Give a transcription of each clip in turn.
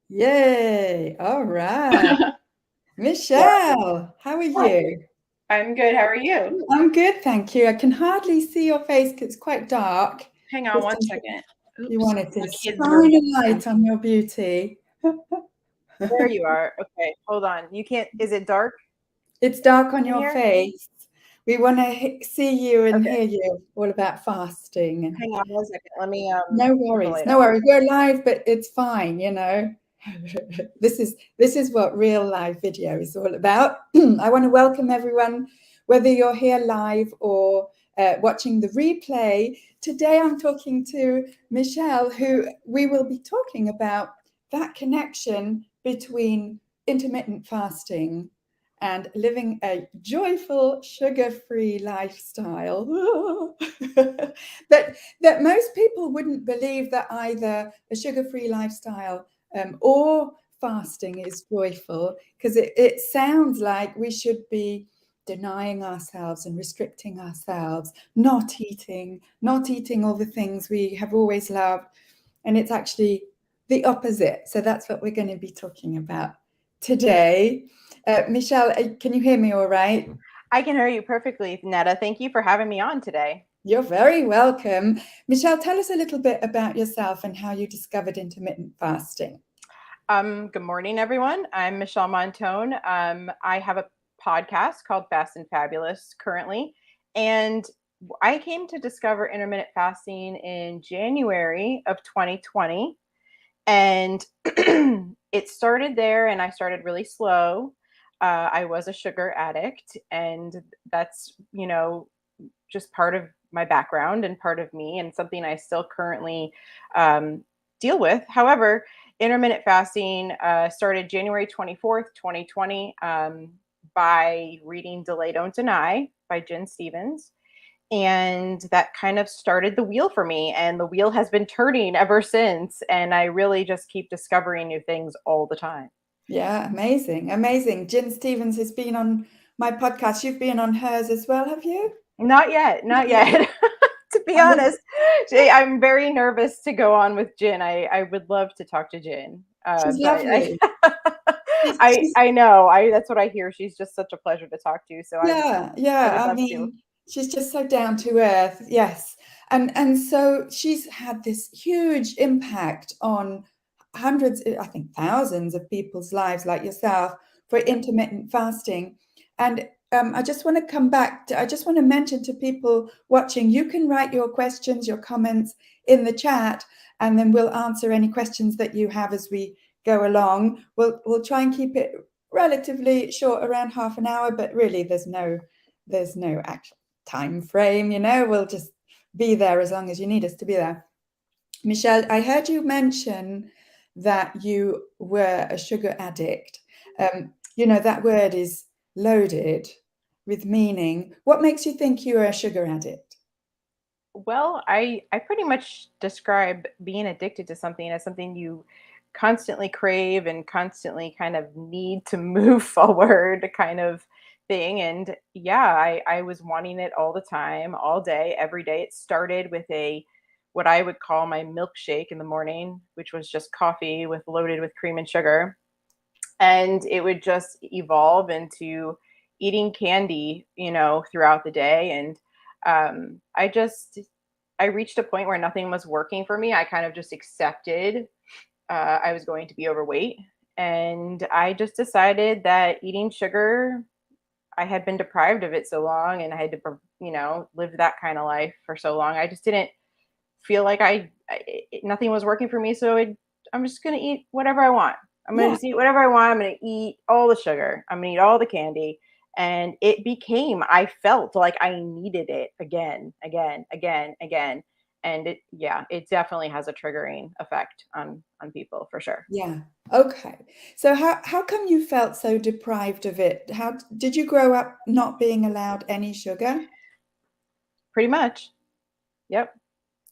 Yay. All right. Yeah. Michelle, how are Hi. you? I'm good. How are you? I'm good, thank you. I can hardly see your face because it's quite dark. Hang on Just one in case second. you Oops. wanted My to kids were. shine a light on your beauty. There you are. Okay, hold on. You can't. Is it dark It's dark on in your here? face. We want to see you and Okay. hear you all about fasting. And Hang on one second. Let me no put the worries, light no on. worries. We're live, but it's fine, you know. This is what real live video is all about. I want to welcome everyone, whether you're here live or watching the replay. Today I'm talking to Michelle, who we will be talking about that connection between intermittent fasting and living a joyful, sugar-free lifestyle. that most people wouldn't believe that either a sugar-free lifestyle or fasting is joyful, because it sounds like we should be denying ourselves and restricting ourselves, not eating all the things we have always loved. And it's actually the opposite. So that's what we're going to be talking about today. Michelle, can you hear me all right? I can hear you perfectly, Netta. Thank you for having me on today. You're very welcome. Michelle, tell us a little bit about yourself and how you discovered intermittent fasting. Good morning, everyone. I'm Michelle Montone. I have a podcast called Fast and Fabulous currently, and I came to discover intermittent fasting in January of 2020. And it started there, and I started really slow. I was a sugar addict, and that's, just part of my background and part of me, and something I still currently um, deal with. However, intermittent fasting started January 24th, 2020, by reading Delay Don't Deny by Jen Stevens. And that kind of started the wheel for me. And the wheel has been turning ever since. And I really just keep discovering new things all the time. Yeah, amazing, amazing. Jen Stevens has been on my podcast. You've been on hers as well, have you? Not yet, not yet. To be honest, I'm very nervous to go on with Jin. I would love to talk to Jin, She's but lovely. I know I that's what I hear. She's just such a pleasure to talk to. So Yeah, I yeah. would I love to. mean, she's just so down to earth. Yes. And so she's had this huge impact on hundreds, I think thousands of people's lives like yourself for Yep. intermittent fasting. And I just want to come back to, I just want to mention to people watching, you can write your questions, your comments in the chat, and then we'll answer any questions that you have as we go along. We'll try and keep it relatively short, around half an hour, but really there's no actual time frame, we'll just be there as long as you need us to be there. Michelle, I heard you mention that you were a sugar addict. That word is loaded with meaning. What makes you think you are a sugar addict? Well, I pretty much describe being addicted to something as something you constantly crave and constantly kind of need to move forward kind of thing. And yeah, I was wanting it all the time, all day, every day. It started with a what I would call my milkshake in the morning, which was just coffee with loaded with cream and sugar. And it would just evolve into eating candy, throughout the day. And I reached a point where nothing was working for me. I kind of just accepted I was going to be overweight. And I just decided that eating sugar, I had been deprived of it so long, and I had to, live that kind of life for so long. I just didn't feel like nothing was working for me. So I'm just going to eat whatever I want. I'm going to Yeah. just eat whatever I want. I'm going to eat all the sugar. I'm going to eat all the candy. And I felt like I needed it again, again, again, again. And it definitely has a triggering effect on people for sure. Yeah. Okay. So how come you felt so deprived of it? How did you grow up not being allowed any sugar? Pretty much. Yep.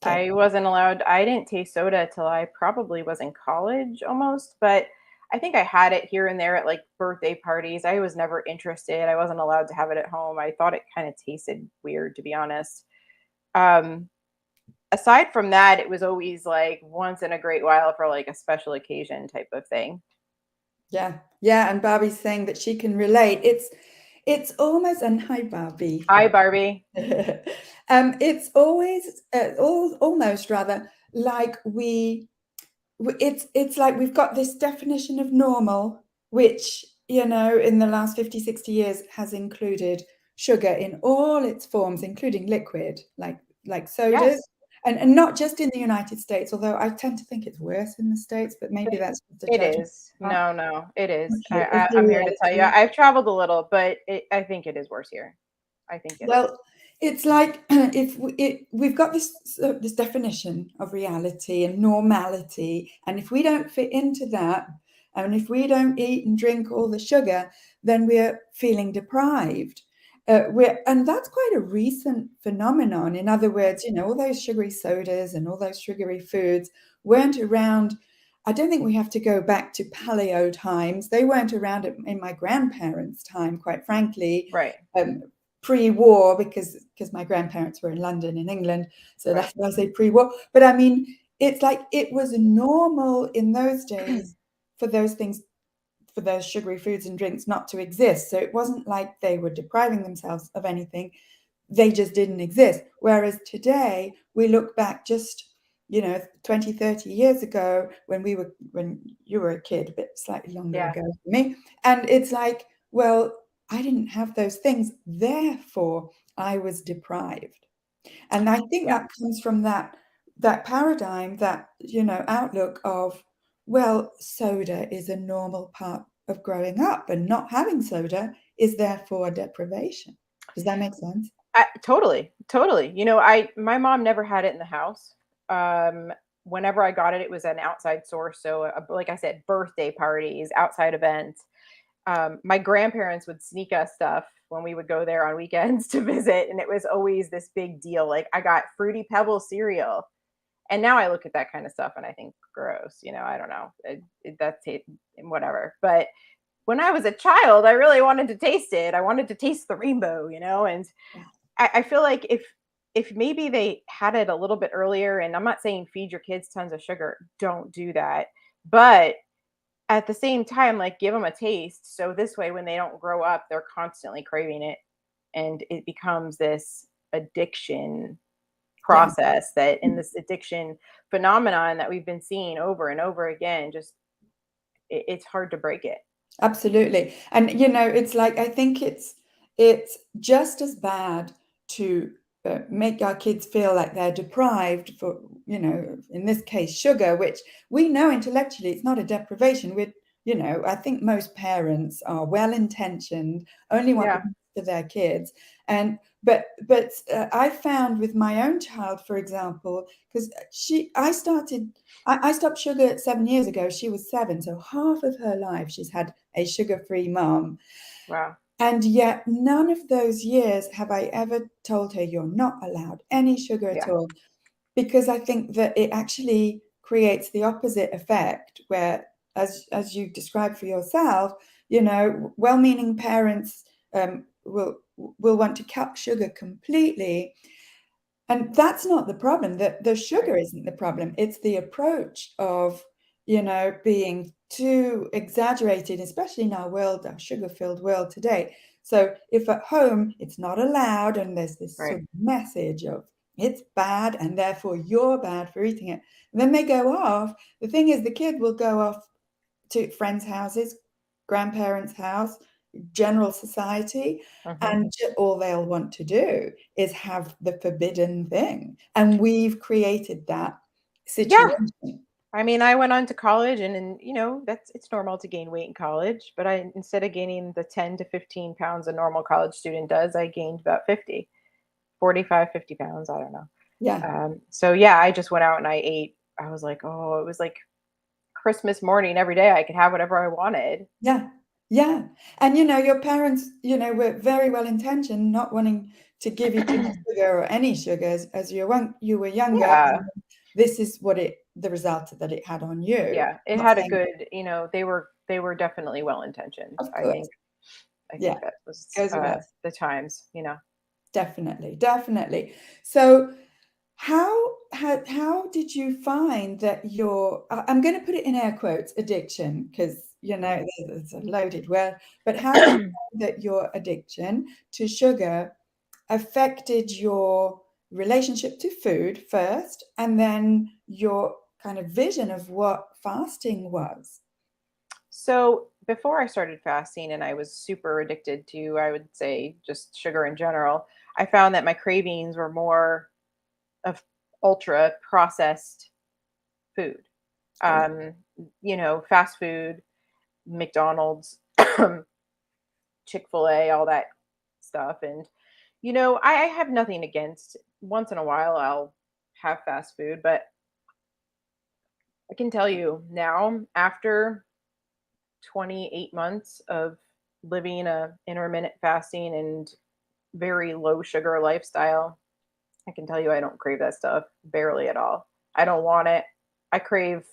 Okay. I didn't taste soda till I probably was in college almost, but I think I had it here and there at like birthday parties. I was never interested. I wasn't allowed to have it at home. I thought it kind of tasted weird, to be honest. Um, aside from that, it was always like once in a great while for like a special occasion type of thing. Yeah. Yeah. And Barbie's saying that she can relate. It's almost, and hi, Barbie. Hi, Barbie. It's always, almost rather like it's like we've got this definition of normal, which, in the last 50, 60 years has included sugar in all its forms, including liquid, like sodas. Yes, And not just in the United States, although I tend to think it's worse in the States, but maybe it, that's just a it judgment. is. No, it is. Okay, it's the I'm here to tell you. reality. I've traveled a little, but I think it is worse here. I think it is. Well, it's like if we've got this definition of reality and normality, and if we don't fit into that, and if we don't eat and drink all the sugar, then we're feeling deprived. And that's quite a recent phenomenon. In other words, all those sugary sodas and all those sugary foods weren't around. I don't think we have to go back to paleo times. They weren't around in my grandparents' time, quite frankly. Right, Um, Pre-war, because my grandparents were in London, in England, so right. that's why I say pre-war. But I mean, it's like it was normal in those days for those things, for those sugary foods and drinks not to exist. So it wasn't like they were depriving themselves of anything. They just didn't exist. Whereas today, we look back just 20, 30 years ago, when you were a kid, a bit slightly longer Yeah, ago for me, and it's like, well, I didn't have those things, therefore I was deprived. And I think yeah. that comes from that paradigm, that outlook of, well, soda is a normal part of growing up, and not having soda is therefore a deprivation. Does that make sense? Totally, totally. My mom never had it in the house. Um, Whenever I got it, it was an outside source. So, like I said, birthday parties, outside events. My grandparents would sneak us stuff when we would go there on weekends to visit, and it was always this big deal. Like I got Fruity Pebbles cereal, and now I look at that kind of stuff and I think gross. I don't know. That's it, whatever. But when I was a child, I really wanted to taste it. I wanted to taste the rainbow, and Yeah. I feel like if maybe they had it a little bit earlier, and I'm not saying feed your kids tons of sugar, don't do that. But at the same time, like give them a taste. So this way, when they don't grow up, they're constantly craving it. And it becomes this addiction Yeah. process, that in this addiction phenomenon that we've been seeing over and over again, just it's hard to break it. Absolutely. And it's like, I think it's just as bad to make our kids feel like they're deprived for, in this case, sugar, which we know intellectually it's not a deprivation. I think most parents are well intentioned, only want the Yeah. best for their kids. And I found with my own child, for example, because I stopped sugar 7 years ago. She was 7. So half of her life, she's had a sugar-free mom. Wow. And yet, none of those years have I ever told her, you're not allowed any sugar at Yeah. all. Because I think that it actually creates the opposite effect, where, as you described for yourself, well-meaning parents will want to cut sugar completely. And that's not the problem. The Right. sugar isn't the problem. It's the approach of, being too exaggerated, especially in our world, our sugar-filled world today. So if at home it's not allowed, and there's this Right. sort of message of it's bad and therefore you're bad for eating it, and then they go off. The thing is, the kid will go off to friends' houses, grandparents' house, general society, Hmm. and all they'll want to do is have the forbidden thing. And we've created that Yeah. situation. I mean, I went on to college, and that's it's normal to gain weight in college, but I instead of gaining the 10 to 15 pounds a normal college student does, I gained about 50, 45, 50 pounds. I don't know. Yeah, So yeah, I just went out and I ate. I was like, oh, it was like Christmas morning every day. I could have whatever I wanted. yeah, yeah. And your parents, were very well intentioned, not wanting to give you too much sugar or any sugars as you were younger. Yeah. And this is the result that it had on you. Yeah. It Not had a saying, good, they were definitely well intentioned. of I course, think I yeah, think that was goes without. the times. Definitely, definitely. So how did you find that your, I'm going to put it in air quotes, addiction, because it's a loaded word, but how did you find that your addiction to sugar affected your relationship to food first, and then your kind of vision of what fasting was? So before I started fasting and I was super addicted to, I would say, just sugar in general, I found that my cravings were more of ultra processed food. Okay. Um, Fast food, McDonald's, Chick-fil-A, all that stuff. And, I have nothing against once in a while I'll have fast food, but I can tell you now, after 28 months of living a intermittent fasting and very low sugar lifestyle, I can tell you I don't crave that stuff barely at all. I don't want it. I crave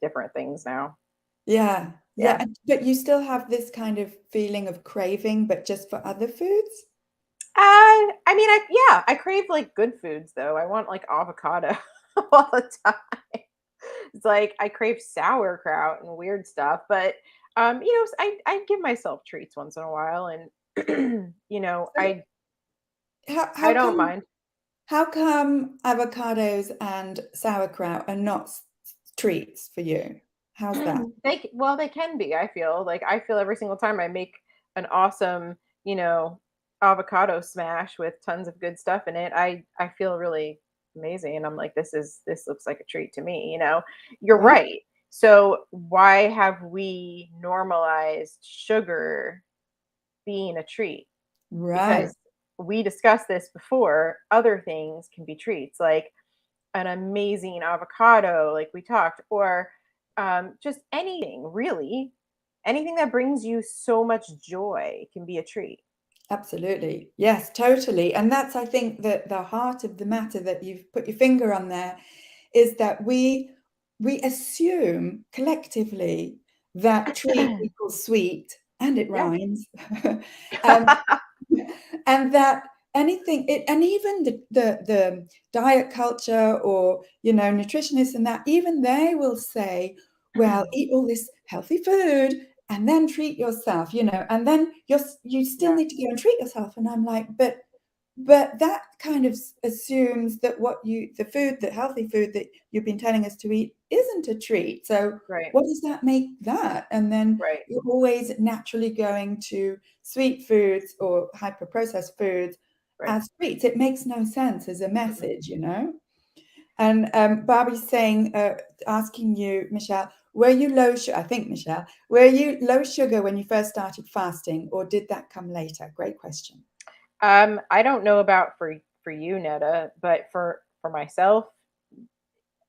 different things now. Yeah, yeah. Yeah. But you still have this kind of feeling of craving, but just for other foods? I crave like good foods though. I want like avocado all the time. It's like I crave sauerkraut and weird stuff, but I give myself treats once in a while, and So how, I how don't come mind. how come avocados and sauerkraut are not treats for you? How's that? They can be. I feel every single time I make an awesome, avocado smash with tons of good stuff in it, I feel really amazing, and I'm like, this looks like a treat to me. You're Right, right. So why have we normalized sugar being a treat? right, Because we discussed this before, other things can be treats, like an amazing avocado, like we talked, or just anything, really. Anything that brings you so much joy can be a treat. absolutely. Yes, totally. And that's, I think, that the heart of the matter that you've put your finger on there is that we assume collectively that treat equals sweet, and it Yeah. rhymes. um, and that anything it, and even the diet culture, or nutritionists, and that even they will say, well, eat all this healthy food and then treat yourself, and then you still Yeah. need to go and treat yourself. And I'm like, but that kind of assumes that the food, the healthy food that you've been telling us to eat, isn't a treat. So Right. what does that make that? And then Right. you're always naturally going to sweet foods or hyper processed foods Right. as treats. It makes no sense as a Mm-mm. message. And Barbie's saying, asking you, Michelle, were you low sugar? I think, Michelle, were you low sugar when you first started fasting, or did that come later? Great question. I don't know about for you, Netta, but for myself,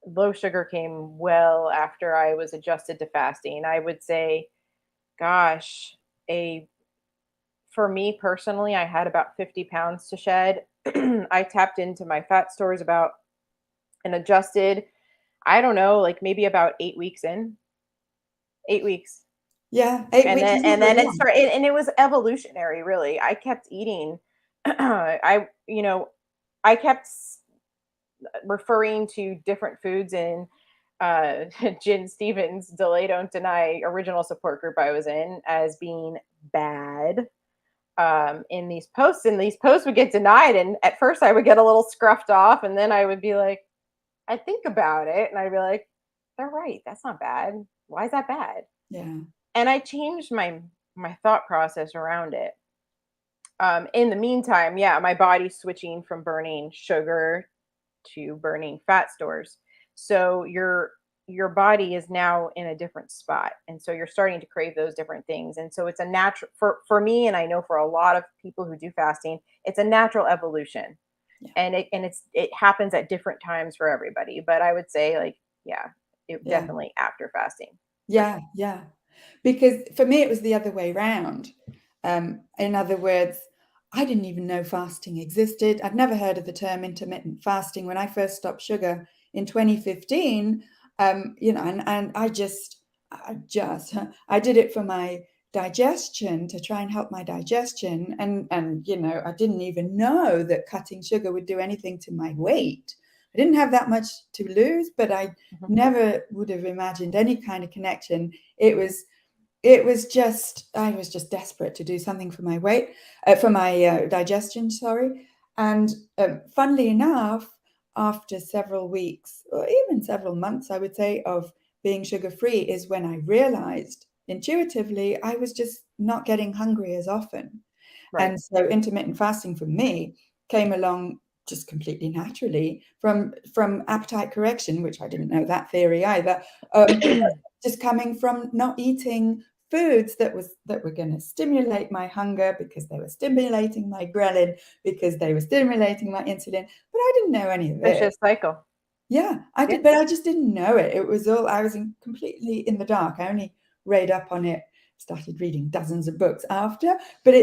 low sugar came well after I was adjusted to fasting. I would say, gosh, a for me personally, I had about 50 pounds to shed. I tapped into my fat stores about and adjusted, I don't know, like maybe about 8 weeks in, 8 weeks. Yeah, 8 weeks And is not and very then it long. started, and it was evolutionary, really. I kept eating. I kept referring to different foods in Jen Stevens' Delay Don't Deny original support group I was in as being bad in these posts, and these posts would get denied, and at first I would get a little scruffed off, and then I would be like, I think about it, and I'd be like, they're right, that's not bad. Why is that bad? Yeah, And I changed my thought process around it. In the meantime, yeah, my body's switching from burning sugar to burning fat stores. So your body is now in a different spot, and so you're starting to crave those different things. And so it's a natural for me, and I know for a lot of people who do fasting, it's a natural evolution, yeah, and it happens at different times for everybody. But I would say, like, yeah, it yeah, definitely after fasting for yeah, sure. yeah. Because for me, it was the other way round. In other words, I didn't even know fasting existed. I'd never heard of the term intermittent fasting. When I first stopped sugar in 2015, and I did it for my digestion, to try and help my digestion. And I didn't even know that cutting sugar would do anything to my weight. I didn't have that much to lose, but I Mhm. never would have imagined any kind of connection. It was just, I was just desperate to do something for my weight, for my digestion, sorry. And funnily enough, after several weeks or even several months, I would say, of being sugar free, is when I realized intuitively I was just not getting hungry as often. Right. And so intermittent fasting for me came along just completely naturally from appetite correction, which I didn't know that theory either. Just coming from not eating foods that were going to stimulate my hunger because they were stimulating my ghrelin, because they were stimulating my insulin, but I didn't know any of it. Vicious cycle. Yeah, I Yeah. did, but I just didn't know it. It was all, I was completely in the dark. I only read up on it, started reading dozens of books after, but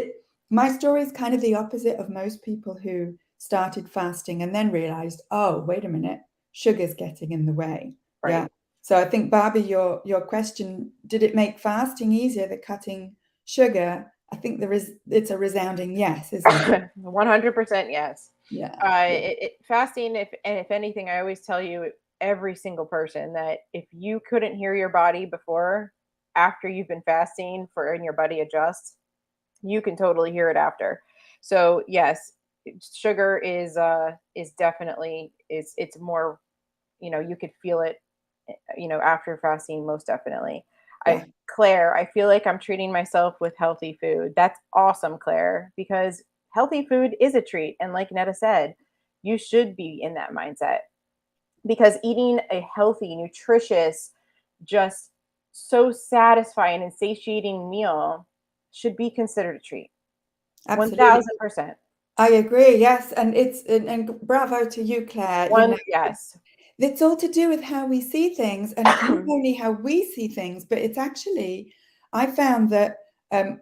my story is kind of the opposite of most people who started fasting and then realized, oh, wait a minute, sugar's getting in the way. Right. Yeah. So I think, Barbie, your question, did it make fasting easier, the cutting sugar? I think it's a resounding yes, isn't it? 100% yes. Yeah. Yeah. Fasting, if anything, I always tell you, every single person, that if you couldn't hear your body before, after you've been fasting for and your body adjusts, you can totally hear it after. So yes, sugar is definitely, it's more, you could feel it, after fasting, most definitely. Yeah. Claire, I feel like I'm treating myself with healthy food. That's awesome, Claire, because healthy food is a treat. And like Netta said, you should be in that mindset, because eating a healthy, nutritious, just so satisfying and satiating meal should be considered a treat. Absolutely. 1000%. I agree. Yes, and and bravo to you, Claire. Yes. It's all to do with how we see things, and it's not only how we see things, but it's actually, I found that um,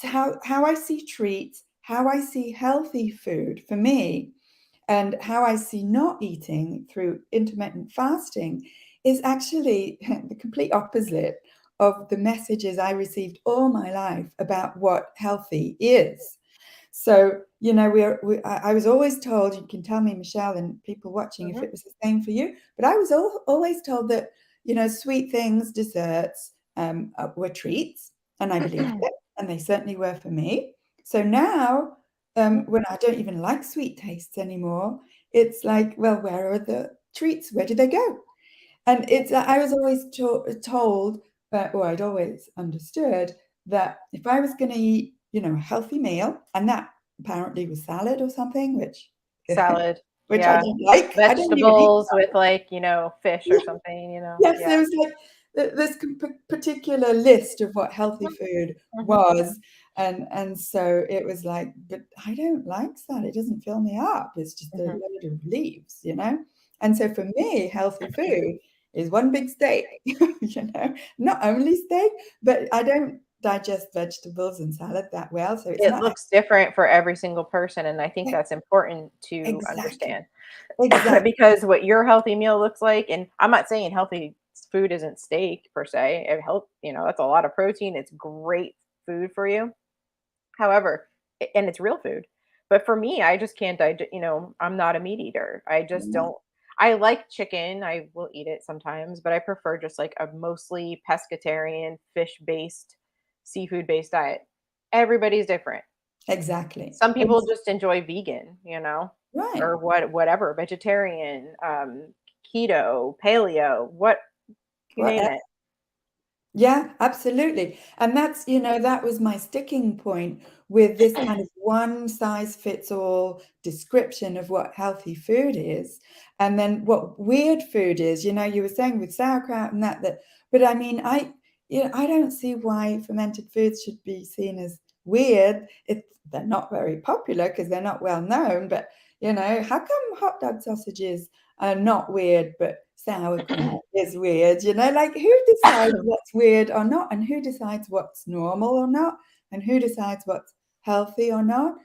how I see treats, how I see healthy food for me, and how I see not eating through intermittent fasting is actually the complete opposite of the messages I received all my life about what healthy is. So, I was always told, you can tell me, Michelle, and people watching, if Mhm. it was the same for you, but I was always told that, sweet things, desserts, were treats, and I believed it, and they certainly were for me. So now, when I don't even like sweet tastes anymore, it's like, well, where are the treats? Where did they go? And I was always told, or I'd always understood that if I was going to eat, a healthy meal, and that apparently was salad or something, which Salad. which I Yeah. don't like. I don't even eat Vegetables with, like, fish or salad. something, Yes, Yeah. there was like this particular list of what healthy food Mhm. was, and so it was like, but I don't like that. It doesn't fill me up. It's just a Mhm. load of leaves. And so for me, healthy food is one big steak. Not only steak, but I don't digest vegetables and salad that well, so it's It not looks different for every single person, and I think that's important to exactly, understand. exactly. Because what your healthy meal looks like, and I'm not saying healthy food isn't steak per se. It help, that's a lot of protein. It's great food for you. However, and it's real food. But for me, I just can't digest, I'm not a meat eater. I just Yeah, don't. I like chicken. I will eat it sometimes, but I prefer just like a mostly pescatarian, fish based, seafood based diet. Everybody's different. exactly. Some people just enjoy vegan, Right. or whatever, vegetarian, keto, paleo, what you name What it. Yeah, absolutely. And that was my sticking point with this kind of one size fits all description of what healthy food is. And then what weird food is, you were saying with sauerkraut and but I mean, I don't see why fermented foods should be seen as weird. They're not very popular because they're not well known, but how come hot dog sausages are not weird, but sauerkraut is weird? Like, who decides what's weird or not, and who decides what's normal or not, and who decides what's healthy or not?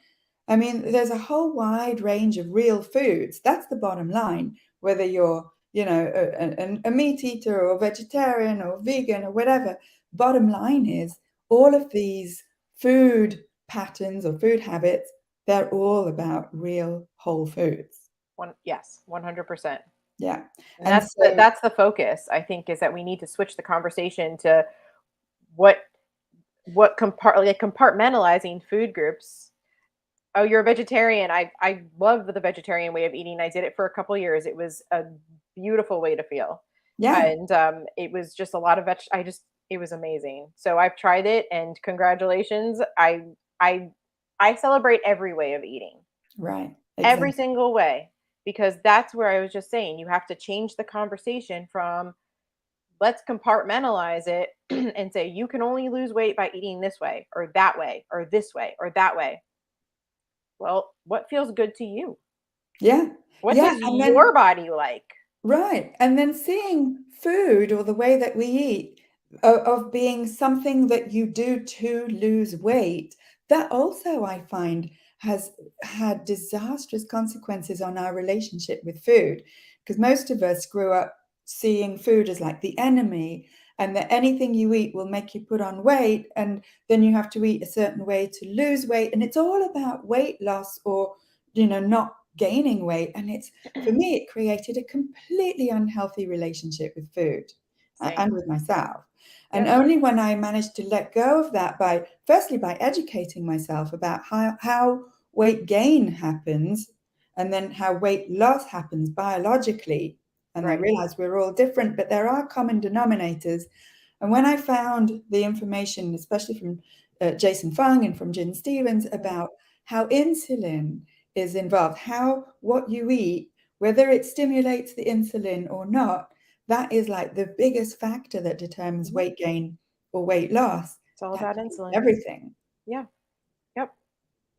I mean, there's a whole wide range of real foods. That's the bottom line. Whether you're, a meat eater or vegetarian or vegan or whatever, bottom line is all of these food patterns or food habits, they're all about real whole foods. Yes, 100%. Yeah. And And so, that's the focus, I think, is that we need to switch the conversation to what like compartmentalizing food groups. Oh, you're a vegetarian. I love the vegetarian way of eating. I did it for a couple years. It was a beautiful way to feel. yeah, And it was just a lot of it was amazing. So I've tried it, and congratulations. I I celebrate every way of eating. right. Every Exactly. single way, because that's where I was just saying you have to change the conversation from let's compartmentalize it and say you can only lose weight by eating this way or that way or this way or that way. Well, what feels good to you? Yeah. What Yeah. does And then, your body like? right. And then seeing food or the way that we eat of being something that you do to lose weight, that also I find has had disastrous consequences on our relationship with food. Because most of us grew up seeing food as like the enemy, and that anything you eat will make you put on weight, and then you have to eat a certain way to lose weight. And it's all about weight loss or, not gaining weight. And it's for me, it created a completely unhealthy relationship with food Same. and with myself. And Yep. only when I managed to let go of that by, firstly, by educating myself about how weight gain happens and then how weight loss happens biologically. And I Right. realized we're all different, but there are common denominators. And when I found the information, especially from Jason Fung and from Jen Stevens, Mhm. about how insulin is involved, how what you eat, whether it stimulates the insulin or not, that is like the biggest factor that determines Mhm. weight gain or weight loss. It's all That about changes insulin. everything. Yeah. Yep.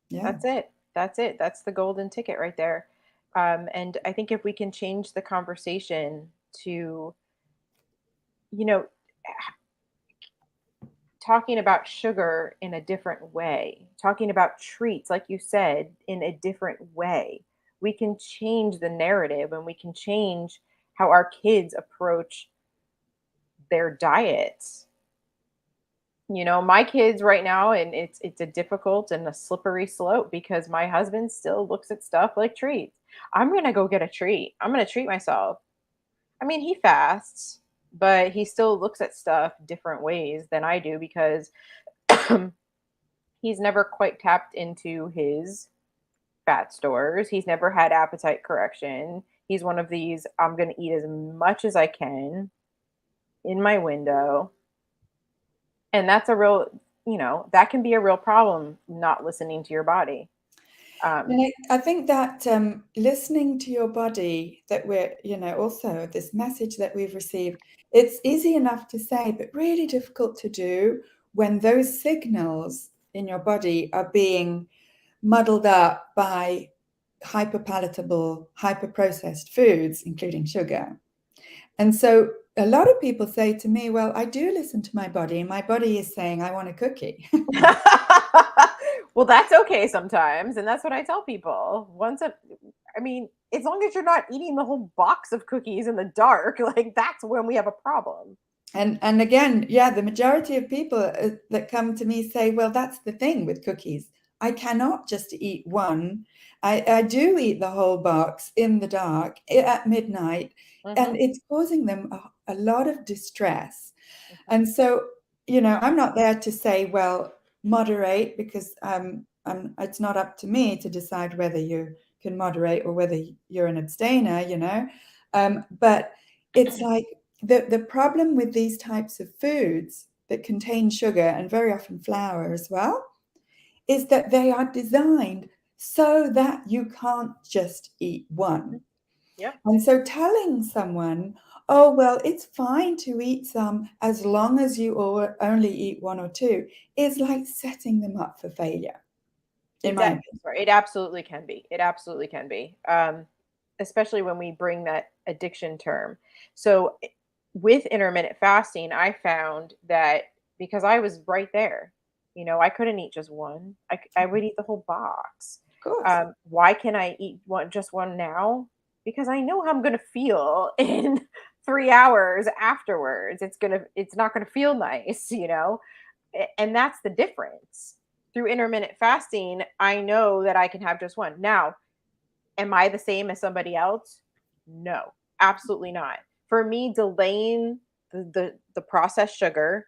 Yeah. That's it. That's it. That's the golden ticket right there. And I think if we can change the conversation to, you know, talking about sugar in a different way, talking about treats, like you said, in a different way, we can change the narrative and we can change how our kids approach their diets. My kids right now, and it's a difficult and a slippery slope because my husband still looks at stuff like treats. I'm gonna go get a treat. I'm gonna treat myself. I mean, he fasts, but he still looks at stuff different ways than I do because he's never quite tapped into his fat stores. He's never had appetite correction. He's one of these, I'm going to eat as much as I can in my window. And that's a real, that can be a real problem not listening to your body. Um, And I think that listening to your body, that we're, also this message that we've received, it's easy enough to say, but really difficult to do when those signals in your body are being muddled up by hyperpalatable, hyperprocessed foods, including sugar. And so a lot of people say to me, well, I do listen to my body, and my body is saying, I want a cookie. well, that's okay sometimes. And that's what I tell people. I mean, as long as you're not eating the whole box of cookies in the dark, like that's when we have a problem. And again, yeah, the majority of people that come to me say, well, that's the thing with cookies. I cannot just eat one. I do eat the whole box in the dark at midnight, and Hmm. it's causing them a lot of distress. Hmm. And so, I'm not there to say, well, moderate, because it's not up to me to decide whether you can moderate or whether you're an abstainer. But it's like the problem with these types of foods that contain sugar and very often flour as well is that they are designed so that you can't just eat one. Yep. And so telling someone, oh, well, it's fine to eat some as long as you only eat one or two, is like setting them up for failure, in my opinion. It absolutely can be. It absolutely can be. Especially when we bring that addiction term. So with intermittent fasting, I found that because I was right there, I couldn't eat just one. I would eat the whole box. Of course. Why can I eat just one now? Because I know how I'm going to feel in 3 hours afterwards. It's not going to feel nice. And that's the difference. Through intermittent fasting, I know that I can have just one. Now, Am I the same as somebody else? No, absolutely not. For me, delaying the processed sugar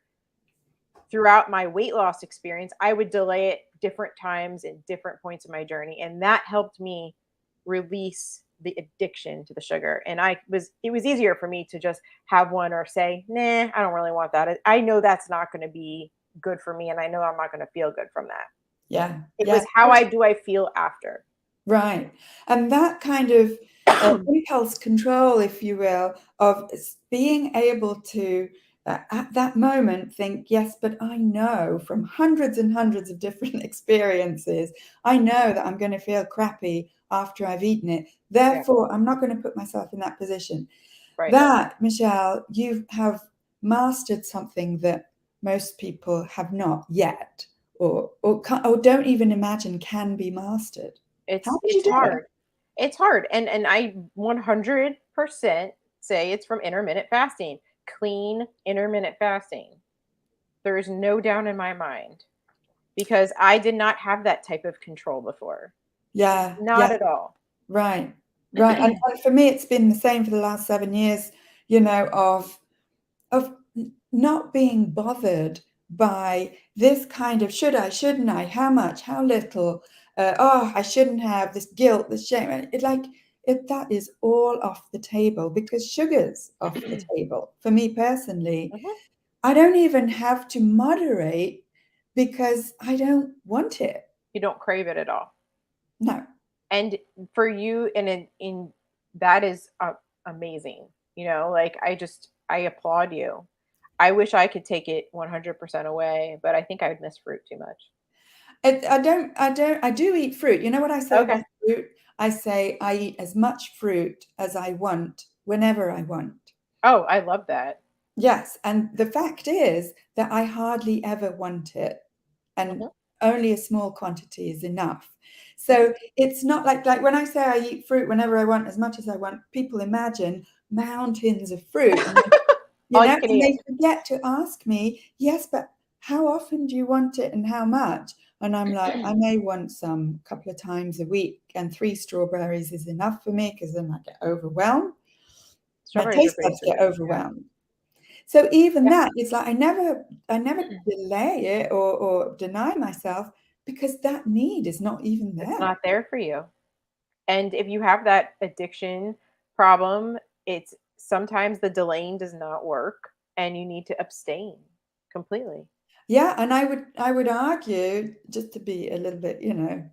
throughout my weight loss experience, I would delay it different times and different points of my journey. And that helped me release the addiction to the sugar. And it was easier for me to just have one or say, nah, I don't really want that. I know that's not going to be good for me. And I know I'm not going to feel good from that. Yeah, It yeah, was how I feel after. right. And that kind of impulse control, if you will, of being able to, at that moment, think, yes, but I know from hundreds and hundreds of different experiences, I know that I'm going to feel crappy after I've eaten it. Yeah, Therefore, I'm not going to put myself in that position. right. That, Michelle, you have mastered something that most people have not yet, or don't even imagine can be mastered. How did you It's do it? hard. It's hard. And I 100% say it's from intermittent fasting. Clean intermittent fasting. There is no doubt in my mind because I did not have that type of control before. Yeah, Not yeah, at all. right, right. And for me, it's been the same for the last 7 years, of not being bothered by this kind of should I, shouldn't I, how much, how little, oh, I shouldn't have, this guilt, this shame. And that is all off the table because sugar's off the table. For me personally, Mhm. I don't even have to moderate because I don't want it. You don't crave it at all. No. And for you, in that is amazing. Like I applaud you. I wish I could take it 100% away, but I think I would miss fruit too much. I do eat fruit. You know what I say Okay. about fruit? I say I eat as much fruit as I want whenever I want. Oh, I love that. Yes, and the fact is that I hardly ever want it, and Mhm, only a small quantity is enough. mhm. So it's not like when I say I eat fruit whenever I want, as much as I want, people imagine mountains of fruit, and All you can and eat. they forget to ask me, yes, but how often do you want it and how much? And I'm like, I may want some a couple of times a week, and 3 strawberries is enough for me because then I get overwhelmed. My Strawberries are taste pretty buds get sweet. Yeah. overwhelmed. So even Yeah. that, it's like I never delay it or deny myself because that need is not even It's there. not there for you. And if you have that addiction problem, it's sometimes the delaying does not work and you need to abstain completely. Yeah, and I would argue, just to be a little bit,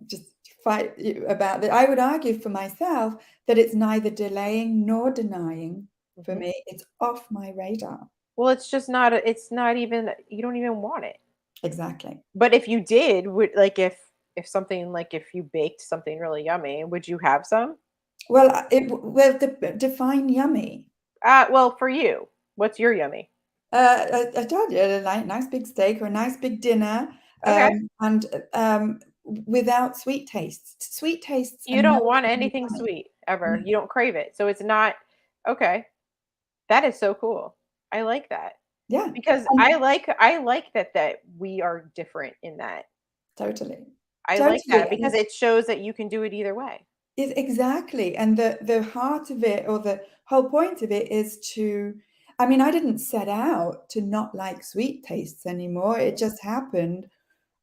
just fight you about that. I would argue for myself that it's neither delaying nor denying for Mhm. me. It's off my radar. Well, it's not even, you don't even want it. Exactly. But if you did, would like if something like if you baked something really yummy, would you have some? Well, define yummy. Well, for you, what's your yummy? I told you, a nice big steak or a nice big dinner, Okay. and without sweet tastes. Sweet tastes are You no don't want longer anything yummy. sweet ever. No, You don't crave it. So it's not okay. That is so cool. I like that. yeah, Because and I like that we are different in that. totally, I like totally, that because it shows that you can do it either way. exactly, and the heart of it, or the whole point of it, is to. I mean, I didn't set out to not like sweet tastes anymore. It Mhm. just happened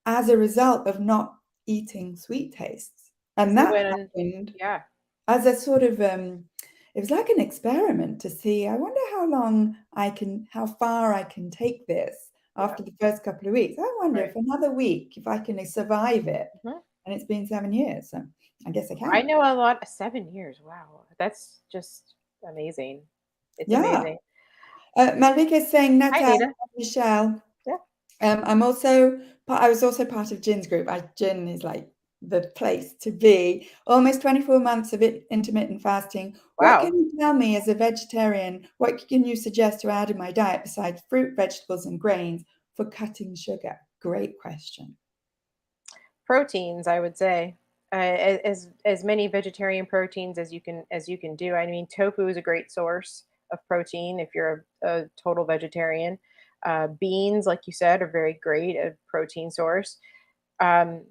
as a result of not eating sweet tastes, and See that when happened yeah, as a sort of it was like an experiment to see, I wonder how far I can take this yeah. after the first couple of weeks. I wonder Right. if another week, if I can survive it. Mhm. And it's been 7 years, so I guess I I can. know a lot 7 years. Wow. That's just amazing. It's Yeah. amazing. Malvika is saying, Hi, Netta, Nita. Michelle. Yeah. I was also part of Gin's group. Gin is like the place to be. Almost 24 months of intermittent fasting. What Wow. can you tell me as a vegetarian? What can you suggest to add in my diet besides fruit, vegetables, and grains for cutting sugar? Great question. Proteins, I would say. As many vegetarian proteins as you can do. I mean, tofu is a great source of protein if you're a total vegetarian. Beans, like you said, are very great a protein source. Um,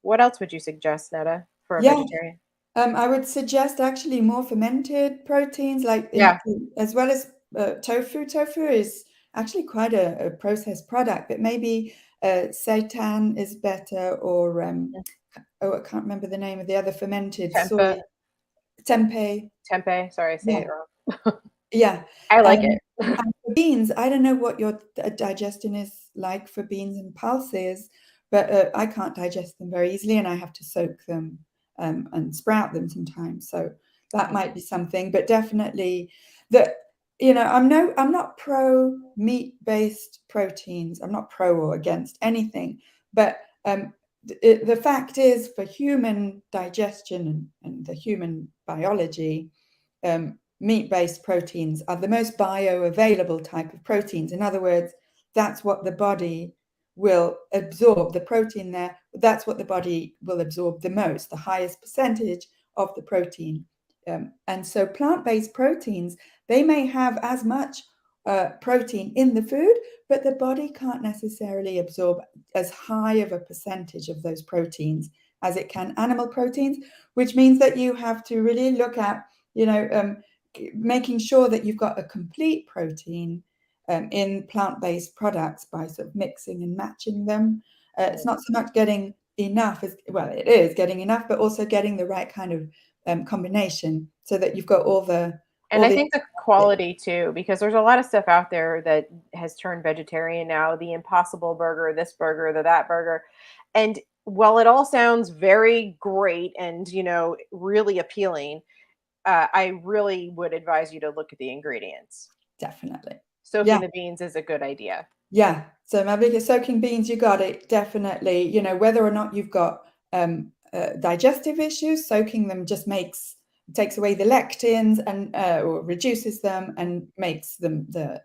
what else would you suggest, Netta, for a Yeah, vegetarian? I would suggest actually more fermented proteins, like Yeah, as well as tofu. Tofu is actually quite a processed product, but maybe seitan is better, or oh, I can't remember the name of the other fermented soy, tempeh, tempeh. tempeh. Sorry, I say Yeah, it wrong. yeah. I like Um, it. and for beans, I don't know what your digestion is like for beans and pulses, but I can't digest them very easily, and I have to soak them and sprout them sometimes. So that might be something, but definitely that, I'm not pro meat-based proteins. I'm not pro or against anything, but the fact is, for human digestion and the human biology, meat-based proteins are the most bioavailable type of proteins. In other words, that's what the body will absorb, the protein there, that's what the body will absorb the most, the highest percentage of the protein. And so plant-based proteins, they may have as much protein in the food, but the body can't necessarily absorb as high of a percentage of those proteins as it can animal proteins, which means that you have to really look at, making sure that you've got a complete protein in plant-based products by sort of mixing and matching them. It's not so much getting enough as well, it is getting enough, but also getting the right kind of combination so that you've got And all I the think the quality too, because there's a lot of stuff out there that has turned vegetarian now, the impossible burger, this burger, that burger. And while it all sounds very great and, really appealing, I really would advise you to look at the ingredients. definitely. Yeah. Soaking the beans is a good idea. Yeah. So my biggest soaking beans, you got it. Definitely. Whether or not you've got digestive issues, soaking them just takes away the lectins and or reduces them and makes them the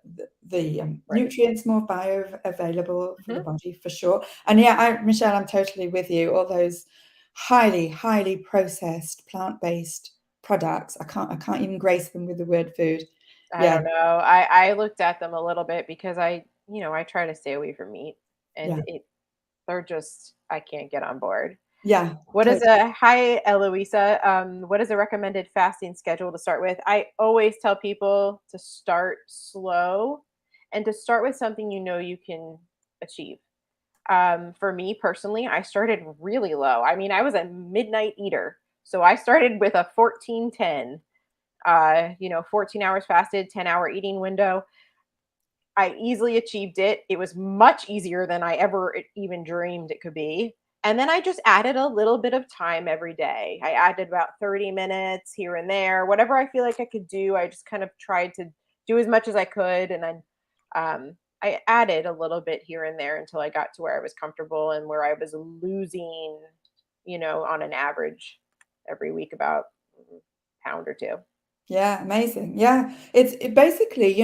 Right. nutrients more bioavailable for the Mhm. body for sure. And yeah, Michelle, I'm totally with you. All those highly, highly processed plant-based products, I can't even grace them with the word food. I Yeah. don't know. I looked at them a little bit because I try to stay away from meat, and Yeah. they're just I can't get on board. Yeah. What is Totally. a hi Eloisa? What is a recommended fasting schedule to start with? I always tell people to start slow and to start with something you can achieve. For me personally, I started really low. I mean, I was a midnight eater. So I started with a 14-10, 14 hours fasted, 10-hour eating window. I easily achieved it. It was much easier than I ever even dreamed it could be. And then I just added a little bit of time every day. I added about 30 minutes here and there, whatever I feel like I could do. I just kind of tried to do as much as I could. And then I added a little bit here and there until I got to where I was comfortable and where I was losing, on an average every week about a pound or two. Yeah, amazing. Yeah, basically,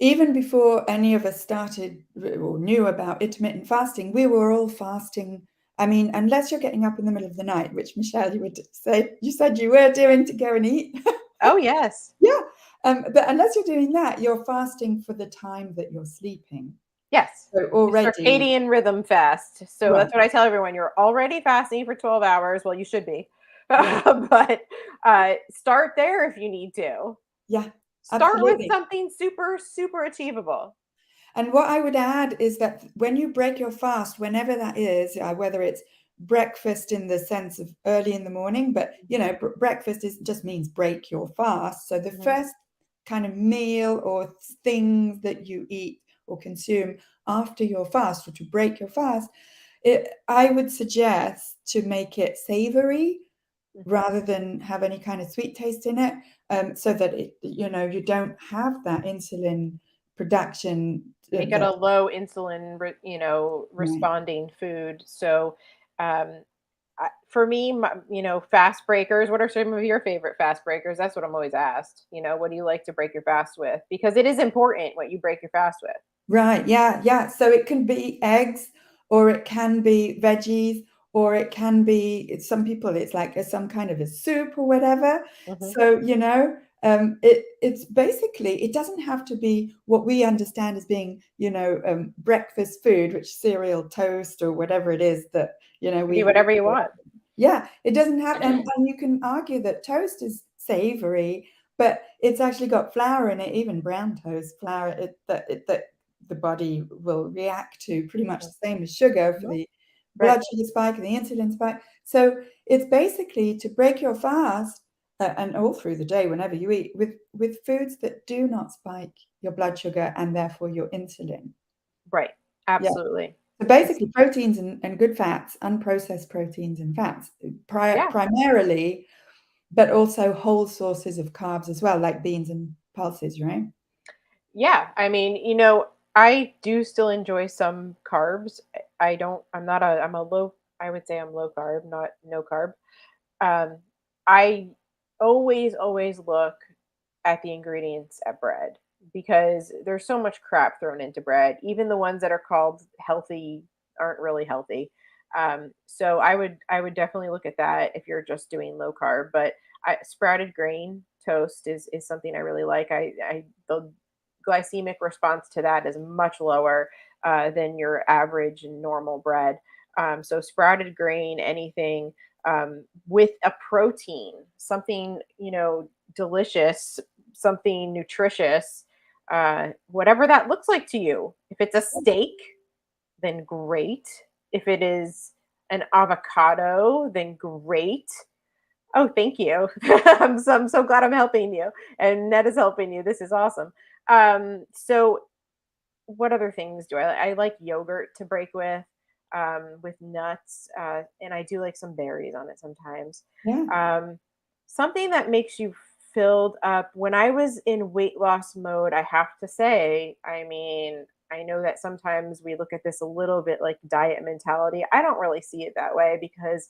even before any of us started or knew about intermittent fasting, we were all fasting. I mean, unless you're getting up in the middle of the night, which Michelle, you said you were doing to go and eat. Oh, yes. Yeah, but unless you're doing that, you're fasting for the time that you're sleeping. Yes. So The already, circadian rhythm fast. So right? that's what I tell everyone. You're already fasting for 12 hours. Well, you should be. Yeah, But start there if you need to. yeah, Start with absolutely. something super, super achievable. And what I would add is that when you break your fast, whenever that is, whether it's breakfast in the sense of early in the morning, but Mhm, breakfast just means break your fast. So the mhm. first kind of meal or things that you eat or consume after your fast, or to break your fast, I would suggest to make it savory Mhm. rather than have any kind of sweet taste in it, so that you don't have that insulin production Make it a that low insulin, right. responding food. So, for me, fast breakers. What are some of your favorite fast breakers? That's what I'm always asked. What do you like to break your fast with? Because it is important what you break your fast with. Right, yeah, yeah. So it can be eggs, or it can be veggies, or it can be, some people, it's like some kind of a soup or whatever. Mhm. So, it's basically, it doesn't have to be what we understand as being, breakfast food, which cereal, toast, or whatever it is that, It can be we whatever you want. Yeah, it doesn't have, and you can argue that toast is savory, but it's actually got flour in it, even brown toast flour, that the body will react to pretty much the same as sugar for Mhm. the Right, blood sugar spike and the insulin spike. So it's basically to break your fast, and all through the day, whenever you eat, with foods that do not spike your blood sugar and therefore your insulin. right. Yeah. Absolutely. So It's, basically, proteins and good fats, unprocessed proteins and fats, yeah. primarily, but also whole sources of carbs as well, like beans and pulses, right? Yeah. I mean, I do still enjoy some carbs. I don't, I'm not a, I'm a low, I would say I'm low carb, not no carb. Um, I always look at the ingredients at bread because there's so much crap thrown into bread. Even the ones that are called healthy aren't really healthy. So I would definitely look at that if you're just doing low carb. But sprouted grain toast is something I really like. I the glycemic response to that is much lower than your average and normal bread. So sprouted grain, anything with a protein, something delicious, something nutritious, whatever that looks like to you. If it's a steak, then great. If it is an avocado, then great. Oh, thank you. I'm so glad I'm helping you, and Ned is helping you. This is awesome. So what other things do I like yogurt to break with nuts, and I do like some berries on it sometimes. Yeah, Um, Something that makes you filled up. When I was in weight loss mode, I have to say, I mean, I know that sometimes we look at this a little bit like diet mentality. I don't really see it that way because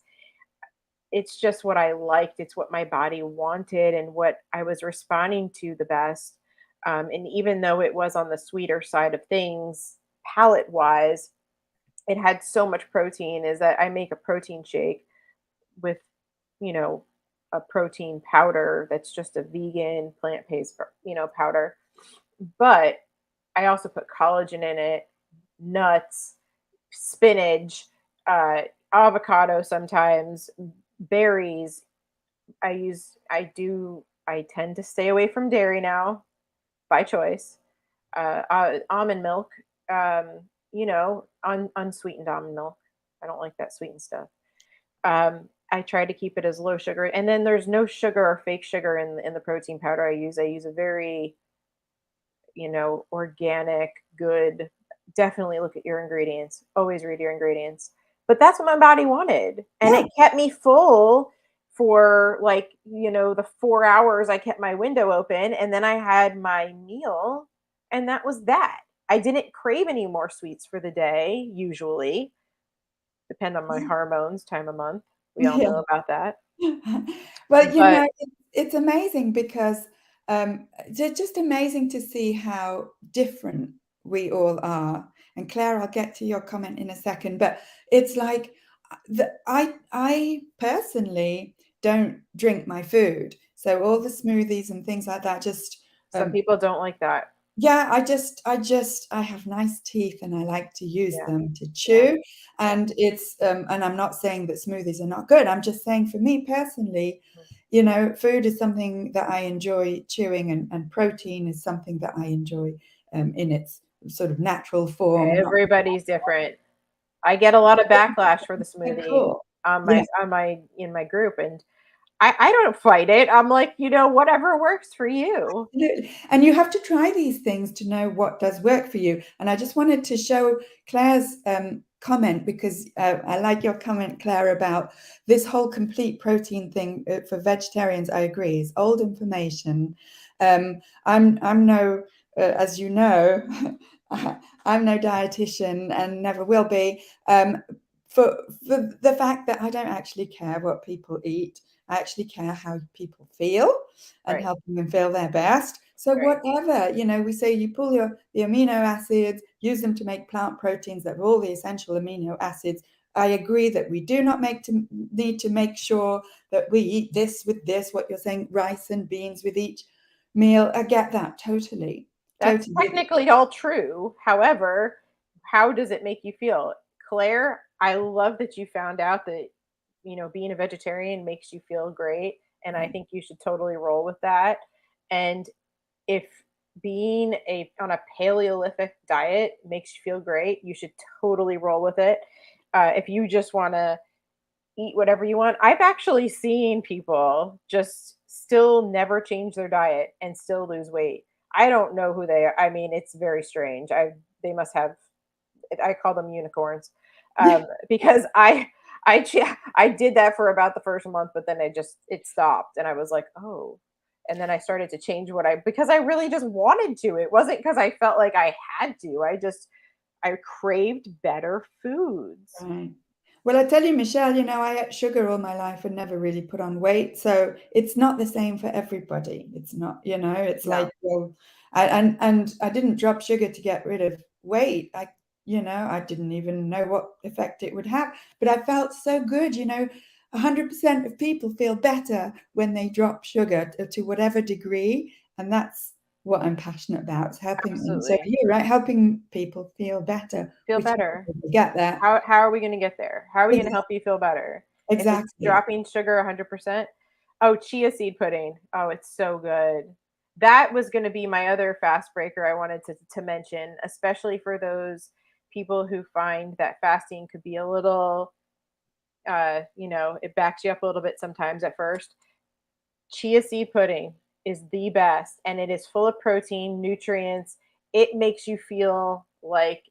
it's just what I liked. It's what my body wanted and what I was responding to the best. And even though it was on the sweeter side of things, palate wise, it had so much protein. Is that I make a protein shake with, you know, a protein powder that's just a vegan plant based, powder. But I also put collagen in it, nuts, spinach, uh, avocado sometimes, berries. I tend to stay away from dairy now by choice. Almond milk, unsweetened almond milk. I don't like that sweetened stuff. I try to keep it as low sugar, and then there's no sugar or fake sugar in the protein powder I use. I use a very organic, good. Definitely look at your ingredients. Always read your ingredients. But that's what my body wanted. And yeah, it kept me full for like, the 4 hours I kept my window open. And then I had my meal, and that was that. I didn't crave any more sweets for the day, usually. Depend on my hormones, time of month. We all yeah. know about that. Well, But it's amazing because it's just amazing to see how different we all are. And Claire, I'll get to your comment in a second, but it's like I personally don't drink my food, so all the smoothies and things like that just some people don't like that. yeah, I have nice teeth and I like to use Yeah. them to Yeah. chew. Yeah. And and I'm not saying that smoothies are not good. I'm just saying for me personally, food is something that I enjoy chewing, and protein is something that I enjoy in its sort of natural form. Not Everybody's different. I get a lot of backlash for the so smoothie cool. on Yeah. my in my group, and I don't fight it. I'm like, whatever works for you. Absolutely. And you have to try these things to know what does work for you. And I just wanted to show Claire's comment because I like your comment, Claire, about this whole complete protein thing for vegetarians. I agree. It's old information. I'm no, as you know, I'm no dietitian and never will be. For the fact that I don't actually care what people eat. I actually care how people feel and Right, helping them feel their best. So right. whatever, we say you pull the amino acids, use them to make plant proteins that are all the essential amino acids. I agree that we do not need to make sure that we eat this with this, what you're saying, rice and beans with each meal. I get that totally, That's totally. technically all true. However, how does it make you feel? Claire, I love that you found out that, being a vegetarian makes you feel great. And I think you should totally roll with that. And if being on a Paleolithic diet makes you feel great, you should totally roll with it. If you just want to eat whatever you want, I've actually seen people just still never change their diet and still lose weight. I don't know who they are. I mean, it's very strange. They must have, I call them unicorns, Yeah. because I did that for about the first month, but then it stopped, and I was like, oh. And then I started to change because I really just wanted to. It wasn't because I felt like I had to. I craved better foods. Right. Well, I tell you, Michelle, I ate sugar all my life and never really put on weight. So it's not the same for everybody. It's not, it's No, like, well, and I didn't drop sugar to get rid of weight. I didn't even know what effect it would have, but I felt so good. 100% of people feel better when they drop sugar to whatever degree. And that's what I'm passionate about, is helping. And so absolutely. you're right, helping people feel better, Feel which better. we get there. How are we going to get there? How are we going to Exactly. help you feel better? If it's Exactly. dropping sugar 100%. Oh, chia seed pudding. Oh, it's so good. That was going to be my other fast breaker I wanted to mention, especially for those people who find that fasting could be a little, it backs you up a little bit sometimes at first. Chia seed pudding is the best, and it is full of protein, nutrients. It makes you feel like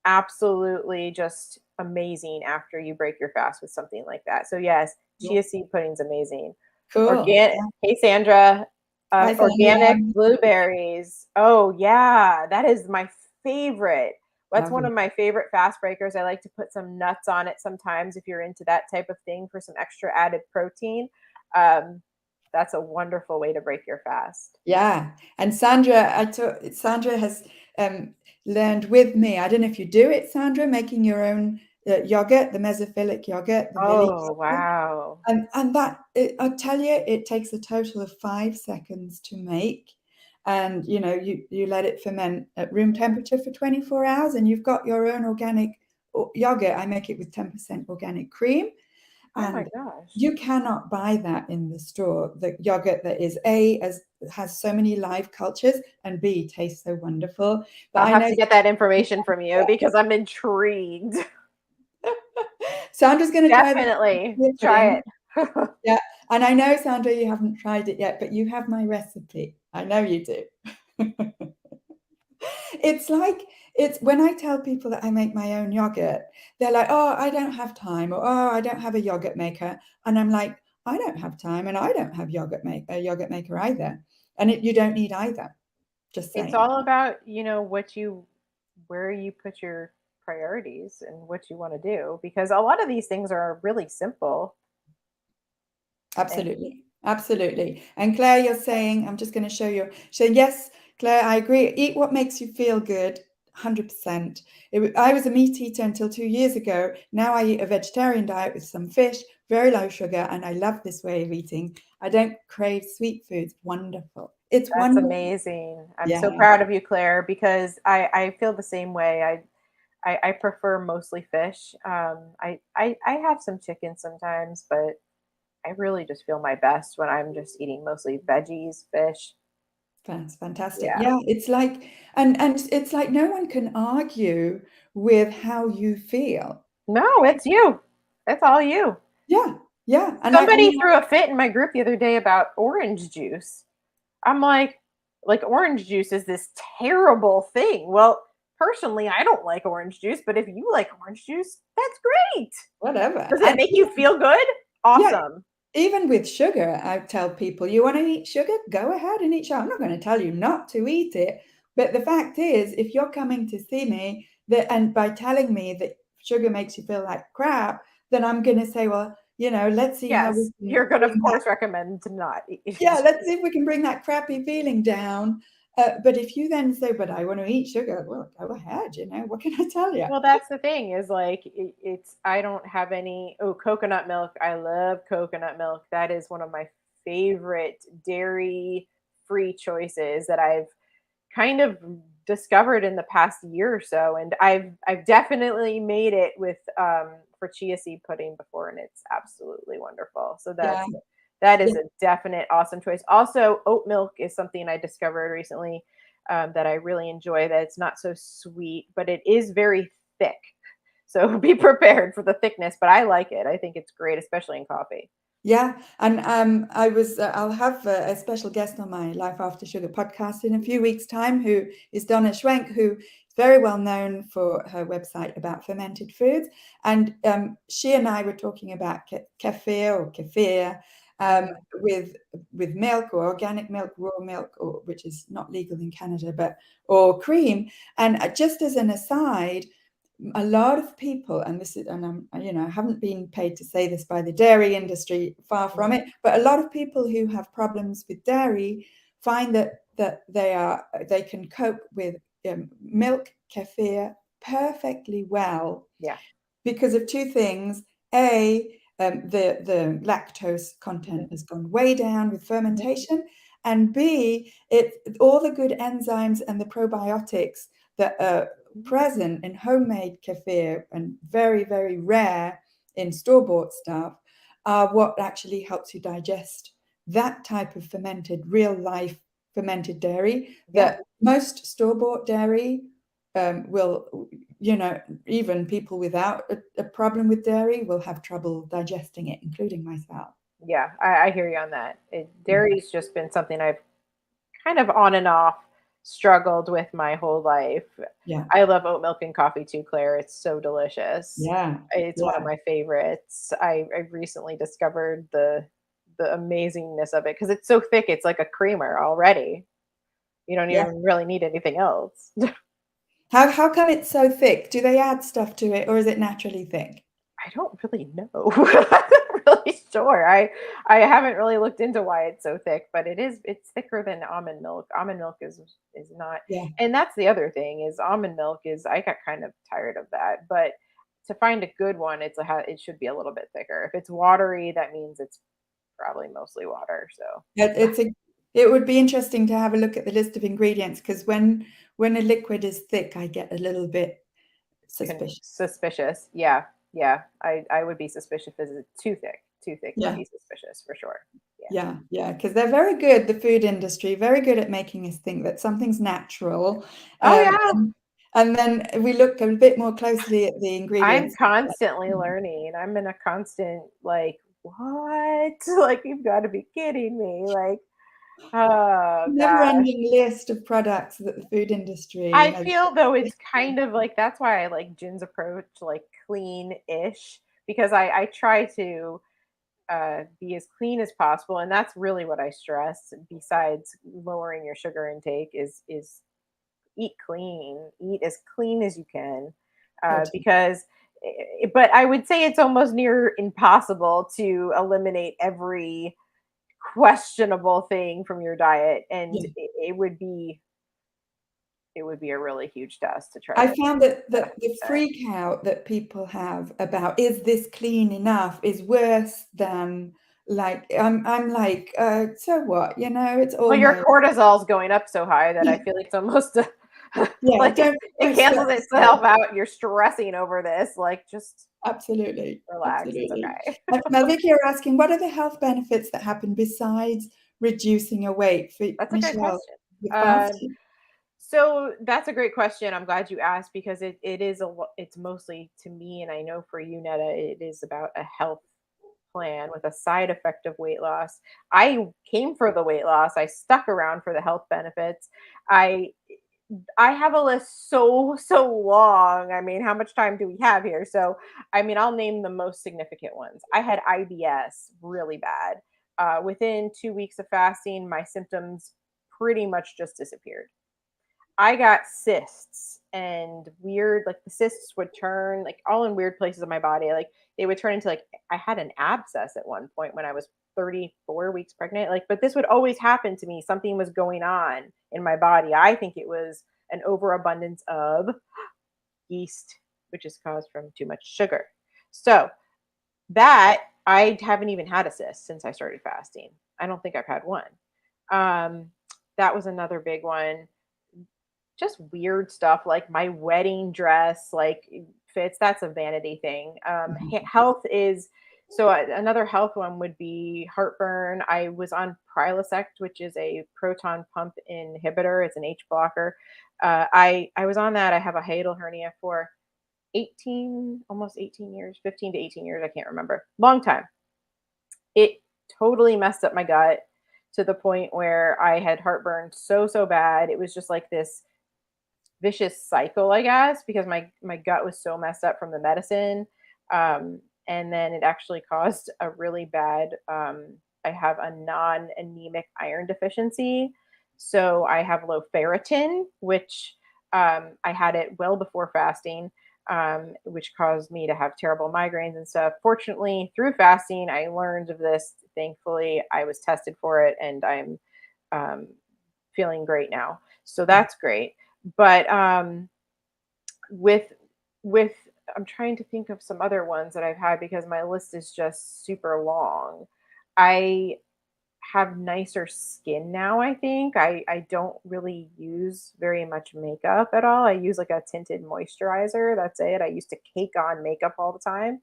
absolutely just amazing after you break your fast with something like that. So yes, Yeah. chia seed pudding's amazing. Cool. Organic. Hey Sandra, Hi, organic Sandra. blueberries. Oh yeah, that is my favorite. That's one Lovely. of my favorite fast breakers. I like to put some nuts on it sometimes if you're into that type of thing for some extra added protein. Um, that's a wonderful way to break your fast. Yeah. And Sandra has learned with me. I don't know if you do it, Sandra, making your own yogurt, the mesophilic yogurt, the Millie Oh, yogurt. wow. And I tell you, it takes a total of 5 seconds to make. And you let it ferment at room temperature for 24 hours, and you've got your own organic yogurt. I make it with 10% organic cream. Oh my And gosh. you cannot buy that in the store. The yogurt that is A, as has so many live cultures, and B, tastes so wonderful. But I'll I have know to get that information from you because I'm intrigued. Sandra's going to try the Definitely chia try pudding. it. Yeah, and I know, Sandra, you haven't tried it yet, but you have my recipe. I know you do. It's like it's when I tell people that I make my own yogurt, they're like, "Oh, I don't have time," or "Oh, I don't have a yogurt maker." And I'm like, "I don't have time, and I don't have a yogurt maker either." And you don't need either. Just It's saying. all about, where you put your priorities and what you want to do because a lot of these things are really simple. And Absolutely. Absolutely. And Claire, you're saying, I'm just going to show you. So yes, Claire, I agree. Eat what makes you feel good. 100%. I was a meat eater until 2 years ago. Now I eat a vegetarian diet with some fish, very low sugar, and I love this way of eating. I don't crave sweet foods. Wonderful. It's that's wonderful. amazing. I'm Yeah. so proud of you, Claire, because I feel the same way. I prefer mostly fish. I have some chicken sometimes, but I really just feel my best when I'm just eating mostly veggies, fish. That's fantastic. Yeah. Yeah, it's like, and it's like no one can argue with how you feel. No, it's you. It's all you. Yeah. Yeah. And Somebody threw a fit in my group the other day about orange juice. I'm like orange juice is this terrible thing. Well, personally, I don't like orange juice, but if you like orange juice, that's great. whatever. Does it And make you feel good? yeah, Awesome. even with sugar, I tell people, you want to eat sugar? Go ahead and eat sugar. I'm not going to tell you not to eat it. But the fact is, if you're coming to see me and by telling me that sugar makes you feel like crap, then I'm going to say, well, let's see how we Yes, can you're gonna of bring that. course recommend to not Yeah, eat. let's see if we can bring that crappy feeling down. But if you then say, but I want to eat sugar, well, go ahead. What can I tell you? Well, that's the thing is like it's I don't have any. Oh, coconut milk. I love coconut milk. That is one of my favorite dairy free choices that I've kind of discovered in the past year or so, and I've definitely made it with for chia seed pudding before, and it's absolutely wonderful. So Yeah. that Yeah. is a definite awesome choice. Also, oat milk is something I discovered recently, that I really enjoy. That it's not so sweet, but it is very thick. So be prepared for the thickness. But I like it. I think it's great, especially in coffee. Yeah, and I'll have a special guest on my Life After Sugar podcast in a few weeks' time, who is Donna Schwenk, who is very well known for her website about fermented foods. And she and I were talking about kefir or kefir, um, Mm, with with milk or organic milk, raw milk, or which is not legal in Canada, but or cream. And just as an aside, a lot of people, and this is, and I haven't been paid to say this by the dairy industry, far from mm, it, but a lot of people who have problems with dairy find that they can cope with milk kefir perfectly well yeah. because of two things. A, the lactose content has gone way down with Mhm. fermentation, and B, it all the good enzymes and the probiotics that are present in homemade kefir and very, very rare in store-bought stuff are what actually helps you digest that type of fermented, real life fermented dairy Yeah. that most store-bought dairy will, even people without a problem with dairy will have trouble digesting it, including myself. Yeah. I hear you on that. Dairy's just been something I've kind of on and off struggled with my whole life. Yeah, I love oat milk and coffee too, Claire. It's so delicious. yeah, It's one of yeah, my favorites. I recently discovered the amazingness of it because it's so thick. It's like a creamer already. You don't yeah. even really need anything else. How come it's so thick? Do they add stuff to it, or is it naturally thick? I don't really know. I'm not really sure. I haven't really looked into why it's so thick, but it's thicker than almond milk. Almond milk is not, Yeah, and that's the other thing is almond milk is I got kind of tired of that, but to find a good one, it should be a little bit thicker. If it's watery, that means it's probably mostly water. So it would be interesting to have a look at the list of ingredients because when a liquid is thick, I get a little bit suspicious. suspicious. Yeah, yeah. I would be suspicious if it's too thick. Too thick would Yeah. be suspicious for sure. Yeah. Yeah, yeah, because they're very good, the food industry, very good at making us think that something's natural. Oh Um, yeah. and then we look a bit more closely at the I'm ingredients. constantly learning. I'm in a constant like, what? Like you've got to be kidding me. Like, oh gosh. Never-ending list of products that the food industry I has. feel though it's kind of like that's why I like Jin's approach, like clean-ish, because I try to be as clean as possible, and that's really what I stress. Besides lowering your sugar intake, is eat clean, eat as clean as you can, Gotcha. because but I would say it's almost near impossible to eliminate every questionable thing from your diet, and Yeah. it would be a really huge task to try I to found that get 100%. the freak out that people have about is this clean enough is worse than like I'm like so what, it's Well, your almost. cortisol's going up so high that I Yeah, feel like it's almost yeah, like it don't stress cancels yourself. itself out. You're stressing over this, like just Absolutely, relax. It's absolutely. okay. Now, Vicky, you're asking, what are the health benefits that happen besides reducing your weight for That's a good Michelle question. with Um, fasting? So that's a great question. I'm glad you asked because it is it's mostly to me, and I know for you, Netta, it is about a health plan with a side effect of weight loss. I came for the weight loss. I stuck around for the health benefits. I I have a list so long. I mean, how much time do we have here? So, I mean, I'll name the most significant ones. I had IBS really bad. Within 2 weeks of fasting, my symptoms pretty much just disappeared. I got cysts and weird, like the cysts would turn like all in weird places of my body. Like they would turn into like I had an abscess at one point when I was 34 weeks pregnant. Like, but this would always happen to me. Something was going on in my body. I think it was an overabundance of yeast, which is caused from too much sugar. So that I haven't even had a cyst since I started fasting. I don't think I've had one. Um, that was another big one. Just weird stuff like my wedding dress like fits. That's a vanity thing. Mhm. Health is so another health one would be heartburn. I was on Prilosec, which is a proton pump inhibitor. It's an H blocker. I was on that. I have a hiatal hernia for 18, almost 18 years, 15 to 18 years. I can't remember. Long time. It totally messed up my gut to the point where I had heartburn so bad. It was just like this vicious cycle, I guess, because my gut was so messed up from the medicine. And then it actually caused a really bad. I have a non-anemic iron deficiency, so I have low ferritin, which I had it well before fasting, which caused me to have terrible migraines and stuff. Fortunately, through fasting, I learned of this. Thankfully, I was tested for it, and I'm um, feeling great now. So that's great. But with with I'm trying to think of some other ones that I've had because my list is just super long. I have nicer skin now, I think. I don't really use very much makeup at all. I use like a tinted moisturizer. That's it. I used to cake on makeup all the time.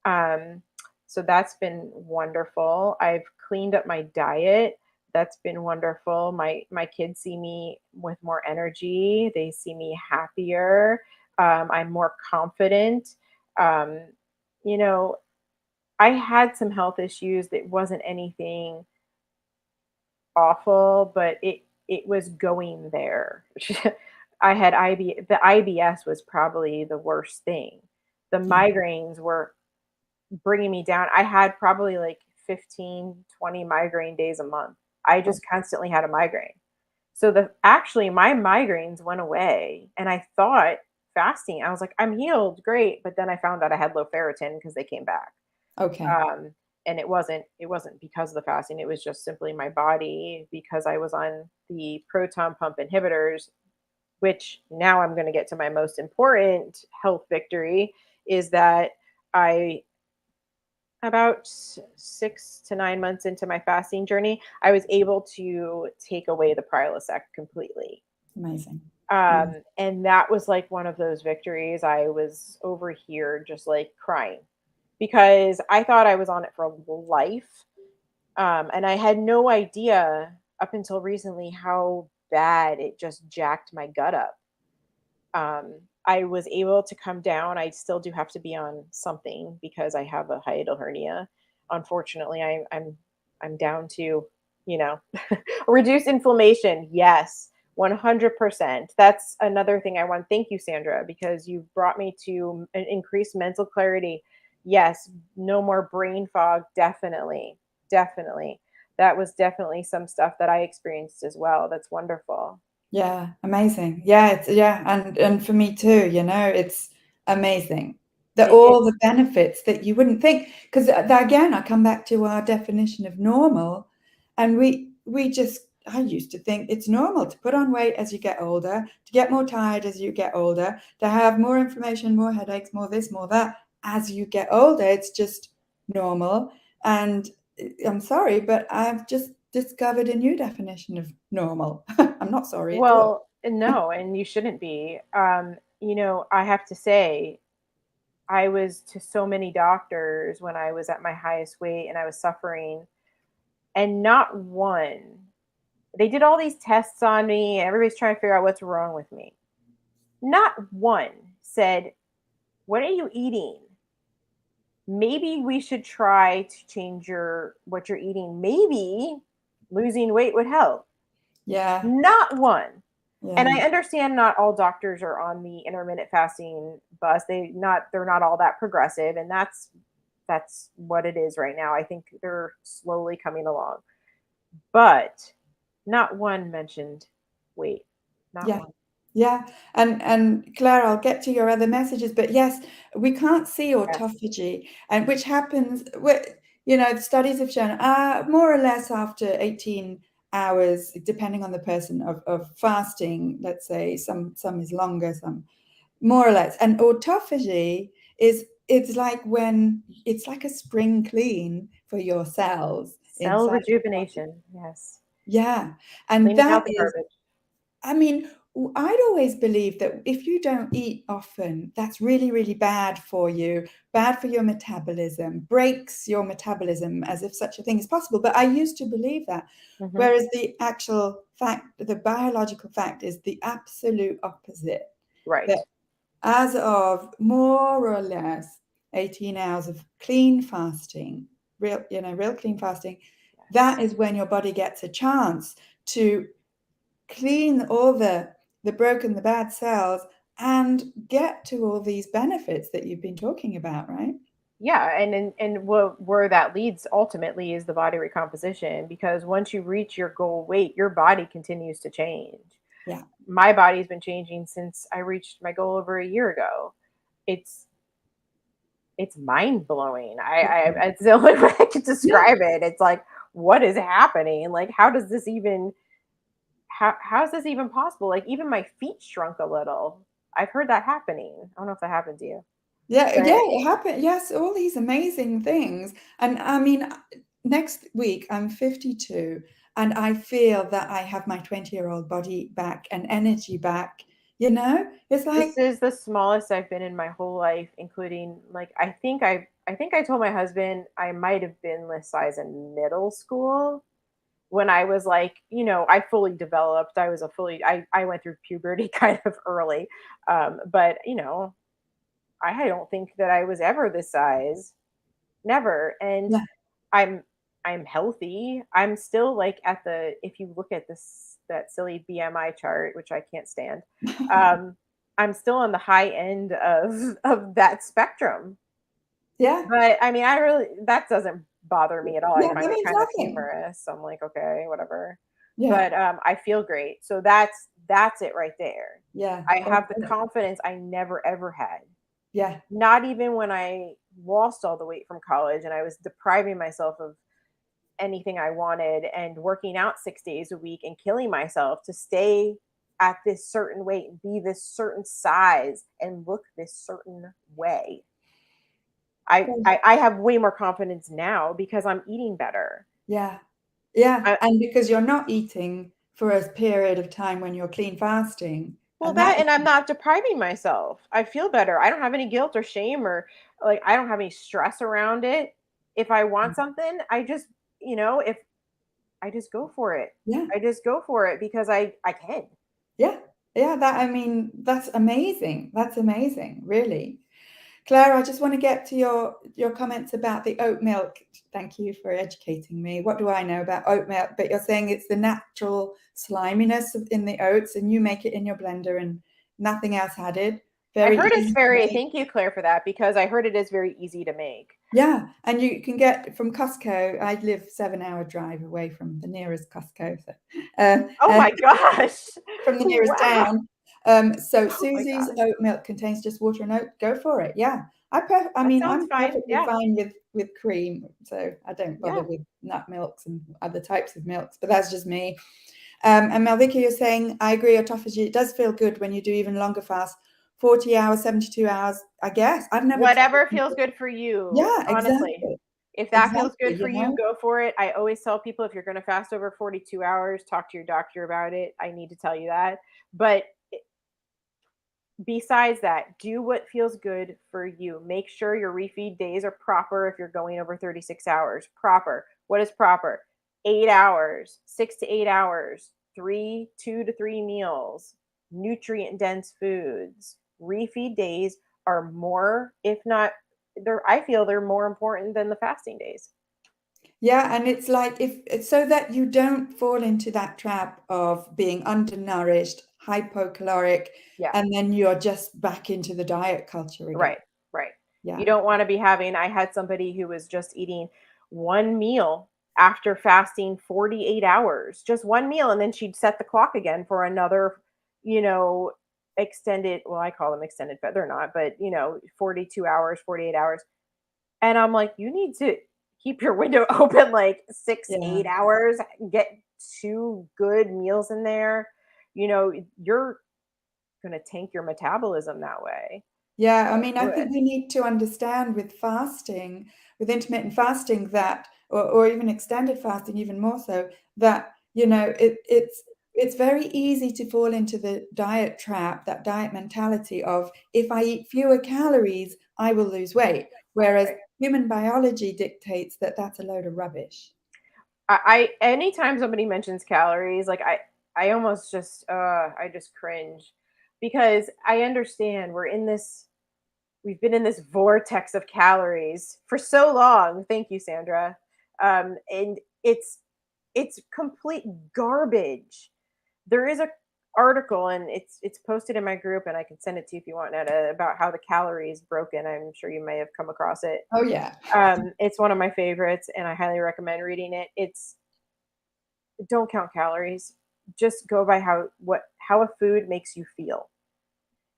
Um, so that's been wonderful. I've cleaned up my diet. That's been wonderful. My kids see me with more energy. They see me happier. I'm more confident. Um, you know, I had some health issues that wasn't anything awful, but it was going there. I had the IBS was probably the worst thing. The Yeah. migraines were bringing me down. I had probably like 15, 20 migraine days a month. I Oh, just constantly had a migraine. So the actually my migraines went away and I thought fasting, I was like, I'm healed, great. But then I found out I had low ferritin because they came back. okay. Um, and it wasn't because of the fasting. It was just simply my body because I was on the proton pump inhibitors, which now I'm going to get to my most important health victory is that I about 6 to 9 months into my fasting journey, I was able to take away the Prilosec completely. Amazing. Yeah. And that was like one of those victories. I was over here just like crying because I thought I was on it for life. And I had no idea up until recently how bad it just jacked my gut up. I was able to come down. I still do have to be on something because I have a hiatal hernia. Unfortunately, I'm down to, you know, reduce inflammation. Yes, 100%. That's another thing I want. Thank you, Sandra, because you brought me to an increased mental clarity. Yes, no more brain fog. Definitely, definitely. That was definitely some stuff that I experienced as well. That's wonderful. Yeah, amazing. Yeah, it's yeah, and for me too, it's amazing. That It all is. the benefits that you wouldn't think, because again, I come back to our definition of normal, and we just I used to think it's normal to put on weight as you get older, to get more tired as you get older, to have more inflammation, more headaches, more this, more that as you get older. It's just normal. And I'm sorry, but I've just discovered a new definition of normal. I'm not sorry at all. Well, no, and you shouldn't be. I have to say, I was to so many doctors when I was at my highest weight and I was suffering, and not one, they did all these tests on me. Everybody's trying to figure out what's wrong with me. Not one said, what are you eating? Maybe we should try to change what you're eating. Maybe losing weight would help. Yeah, Not one. And yeah, I understand not all doctors are on the intermittent fasting bus. They're not all that progressive, and that's what it is right now. I think they're slowly coming along. But not one mentioned weight. Not yeah, one. yeah. And Claire, I'll get to your other messages, but yes, we can't see Yes. autophagy, and which happens the studies have shown more or less after 18 hours, depending on the person of fasting. Let's say some is longer, some more or less. And autophagy is it's like a spring clean for your cells Cell inside your body. rejuvenation. Yes. Yeah. And Cleaning that out the is, garbage. I mean, I'd always believed that if you don't eat often, that's really, really bad for you, bad for your metabolism, breaks your metabolism, as if such a thing is possible. But I used to believe that. Mm-hmm. Whereas the actual fact, the biological fact is the absolute opposite. Right. That as of more or less 18 hours of clean fasting, real clean fasting, Yes. that is when your body gets a chance to clean all the broken, the bad cells, and get to all these benefits that you've been talking about, right? Yeah, and where that leads ultimately is the body recomposition, because once you reach your goal weight, your body continues to change. Yeah. My body's been changing since I reached my goal over a year ago. It's it's mind blowing. It's the only way I can Yeah. describe it. It's like, what is happening? Like, how is this even possible? Like, even my feet shrunk a little. I've heard that happening. I don't know if that happened to you, Yeah, but yeah, it happened. Yes, all these amazing things. And I mean, next week I'm 52, and I feel that I have my 20-year-old body back and energy back. You know, it's this like, is the smallest I've been in my whole life, including like I think I told my husband I might have been this size in middle school when I was like, I fully developed. I went through puberty kind of early. But I don't think that I was ever this size. Never. And yeah. I'm I'm healthy. I'm still like at the if you look at this that silly BMI chart, which I can't stand, um, I'm still on the high end of that spectrum. Yeah, But I mean, I really that doesn't bother me at all. I yeah, find that it means kind of nothing. humorous. I'm like, okay, whatever. Yeah, But I feel great. So that's it right there. yeah, I that's have the it. confidence I never ever had. Yeah, Not even when I lost all the weight from college and I was depriving myself of anything I wanted and working out 6 days a week and killing myself to stay at this certain weight and be this certain size and look this certain way. I have way more confidence now because I'm eating better. yeah, yeah. I, And because you're not eating for a period of time when you're clean fasting, well, and that that and I'm not depriving myself. I feel better. I don't have any guilt or shame or like I don't have any stress around it. If I want something, I just, if I just go for it. yeah, I just go for it because I can. yeah, yeah. That, I mean, that's amazing. That's amazing, really. Claire, I just want to get to your comments about the oat milk. Thank you for educating me. What do I know about oat milk? But you're saying it's the natural sliminess in the oats, and you make it in your blender and nothing else added. I Very heard it's easy to very make. thank you, Claire, for that because I heard it is very easy to make. Yeah, and you can get from Costco. I live 7-hour drive away from the nearest Costco, so Oh my gosh. from the nearest Wow. town. So Oh my Susie's gosh. oat milk contains just water and oat. Go for it. Yeah, I That mean, sounds I'm fine. perfectly Yeah. fine with cream, so I don't bother Yeah. with nut milks and other types of milks. But that's just me. And Malvika, you're saying I agree. Autophagy, it does feel good when you do even longer fast, 40 hours, 72 hours. I guess I've never tried. Whatever feels good for you, Yeah, honestly. exactly, If that exactly. feels good for You you, know. go for it. I always tell people if you're going to fast over 42 hours, talk to your doctor about it. I need to tell you that. But besides that, do what feels good for you. Make sure your refeed days are proper if you're going over 36 hours. Proper. What is proper? 8 hours, 6 to 8 hours, 2 to 3 meals, nutrient dense foods. Refeed days are more, if not, I feel they're more important than the fasting days. Yeah, and it's like if it's so that you don't fall into that trap of being undernourished, hypocaloric, Yeah. and then you're just back into the diet culture again. Right, right. You Yeah. don't want to be having I had somebody who was just eating one meal after fasting 48 hours, just one meal, and then she'd set the clock again for another, you know, extended, well, I call them extended, but they're not, but 42 hours, 48 hours. And I'm like, you need to keep your window open like six, Yeah. 8 hours, get two good meals in there. You're gonna tank your metabolism that way. Yeah, I Don't mean, I do it. think we need to understand with fasting, with intermittent fasting that, or even extended fasting, even more so, that, it's it's very easy to fall into the diet trap, that diet mentality of if I eat fewer calories, I will lose weight. Whereas Right. human biology dictates that that's a load of rubbish. I anytime somebody mentions calories, like I almost just I just cringe because I understand we've been in this vortex of calories for so long. Thank you, Sandra. And it's complete garbage. There is a article and it's posted in my group and I can send it to you if you want, Netta, about how the calorie is broken. I'm sure you may have come across it. Oh, yeah. It's one of my favorites and I highly recommend reading it. It's don't count calories. Just go by how a food makes you feel.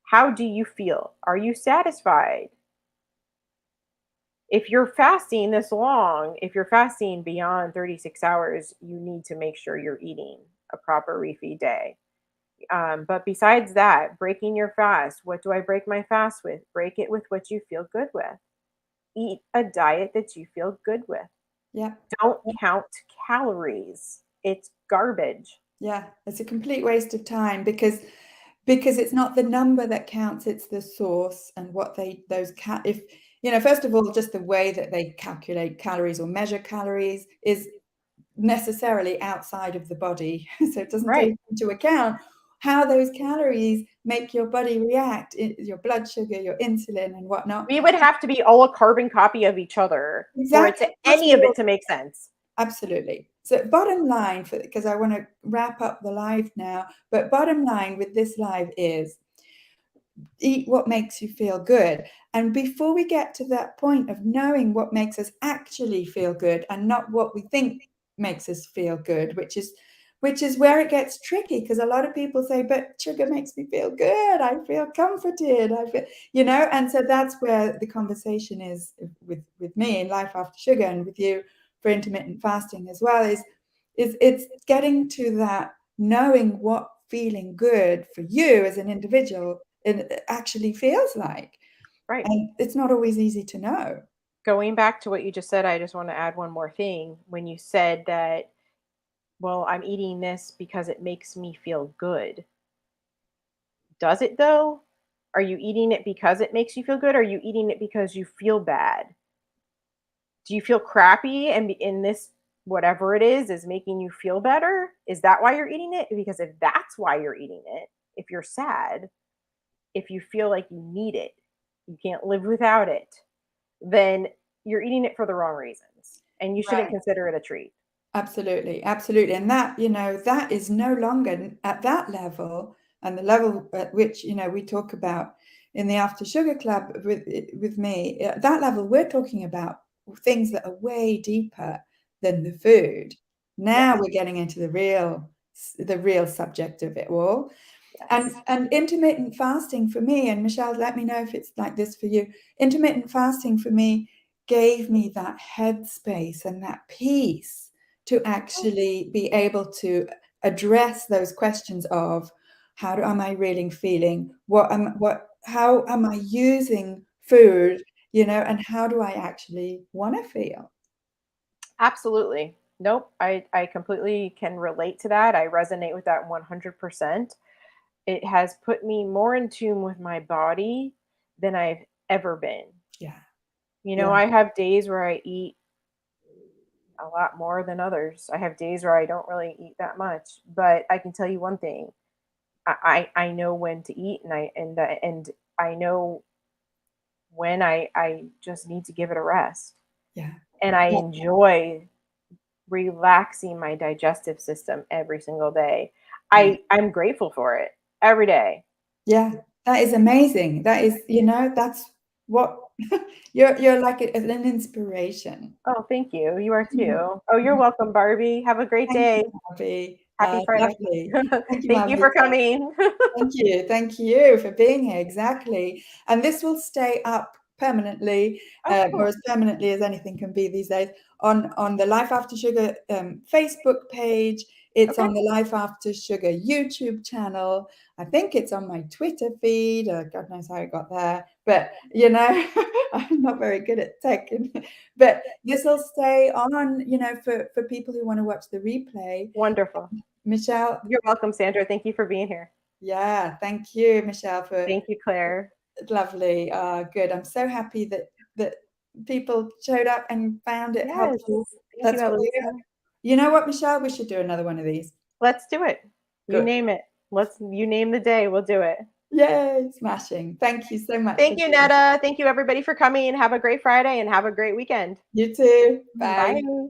How do you feel? Are you satisfied? If you're fasting this long, if you're fasting beyond 36 hours, you need to make sure you're eating a proper refeed day. But besides that, breaking your fast, what do I break my fast with? Break it with what you feel good with. Eat a diet that you feel good with. Yeah. Don't count calories. It's garbage. Yeah. It's a complete waste of time because it's not the number that counts, it's the source and what if first of all, just the way that they calculate calories or measure calories is necessarily outside of the body. So it doesn't Right. take into account how those calories make your body react, your blood sugar, your insulin and whatnot. We would have to be all a carbon copy of each other for it Exactly. to That's any of what it to make sense. Absolutely. So bottom line, because I want to wrap up the live now, but bottom line with this live is eat what makes you feel good. And before we get to that point of knowing what makes us actually feel good and not what we think makes us feel good, which is where it gets tricky, because a lot of people say, but sugar makes me feel good, I feel comforted, I feel, and so that's where the conversation is with me in Life After Sugar, and with you for intermittent fasting as well, is it's getting to that knowing what feeling good for you as an individual it actually feels like. Right. And it's not always easy to know. Going back to what you just said, I just want to add one more thing. When you said that, well, I'm eating this because it makes me feel good. Does it though? Are you eating it because it makes you feel good? Or are you eating it because you feel bad? Do you feel crappy and in this whatever it is making you feel better? Is that why you're eating it? Because if that's why you're eating it, if you're sad, if you feel like you need it, you can't live without it, then you're eating it for the wrong reasons and you shouldn't Right. consider it a treat. Absolutely, absolutely. And that is no longer at that level, and the level at which, we talk about in the After Sugar Club with me, at that level, we're talking about things that are way deeper than the food. Now Yes. we're getting into the real subject of it all. And Yes. and intermittent fasting for me, and Michelle, let me know if it's like this for you. Intermittent fasting for me gave me that headspace and that peace to actually be able to address those questions of am I really feeling? How am I using food? And how do I actually want to feel? Absolutely. Nope. I completely can relate to that. I resonate with that 100%. It has put me more in tune with my body than I've ever been. Yeah, I yeah, have days where I eat a lot more than others. I have days where I don't really eat that much, but I can tell you one thing. I know when to eat and I know when I just need to give it a rest. yeah, And I yeah, enjoy relaxing my digestive system every single day. yeah. I'm grateful for it every day. Yeah, that is amazing. That's what you're like an inspiration. Oh, thank you. You are Mhm. too. Oh, you're welcome, Barbie. Have a great Thank day. you, Bobby. Happy Friday. Lovely. Thank you, Thank you Bobby. for coming. Thank you. Thank you for being here. Exactly. And this will stay up permanently, Oh, or cool. as permanently as anything can be these days, on the Life After Sugar Facebook page. It's Okay. on the Life After Sugar YouTube channel. I think it's on my Twitter feed. God knows how it got there. But, I'm not very good at tech. But this will stay on, for people who want to watch the replay. Wonderful. Michelle. You're welcome, Sandra. Thank you for being here. Yeah, thank you, Michelle, for Thank you, Claire. lovely. Good. I'm so happy that people showed up and found it helpful. Thank you, That's what Elisa. you know what, Michelle? We should do another one of these. Let's do it. You Good. name it. You name the day. We'll do it. Yay, smashing. Thank you so much. Thank you, Netta. Thank you, everybody, for coming. Have a great Friday and have a great weekend. You too. Bye. Bye.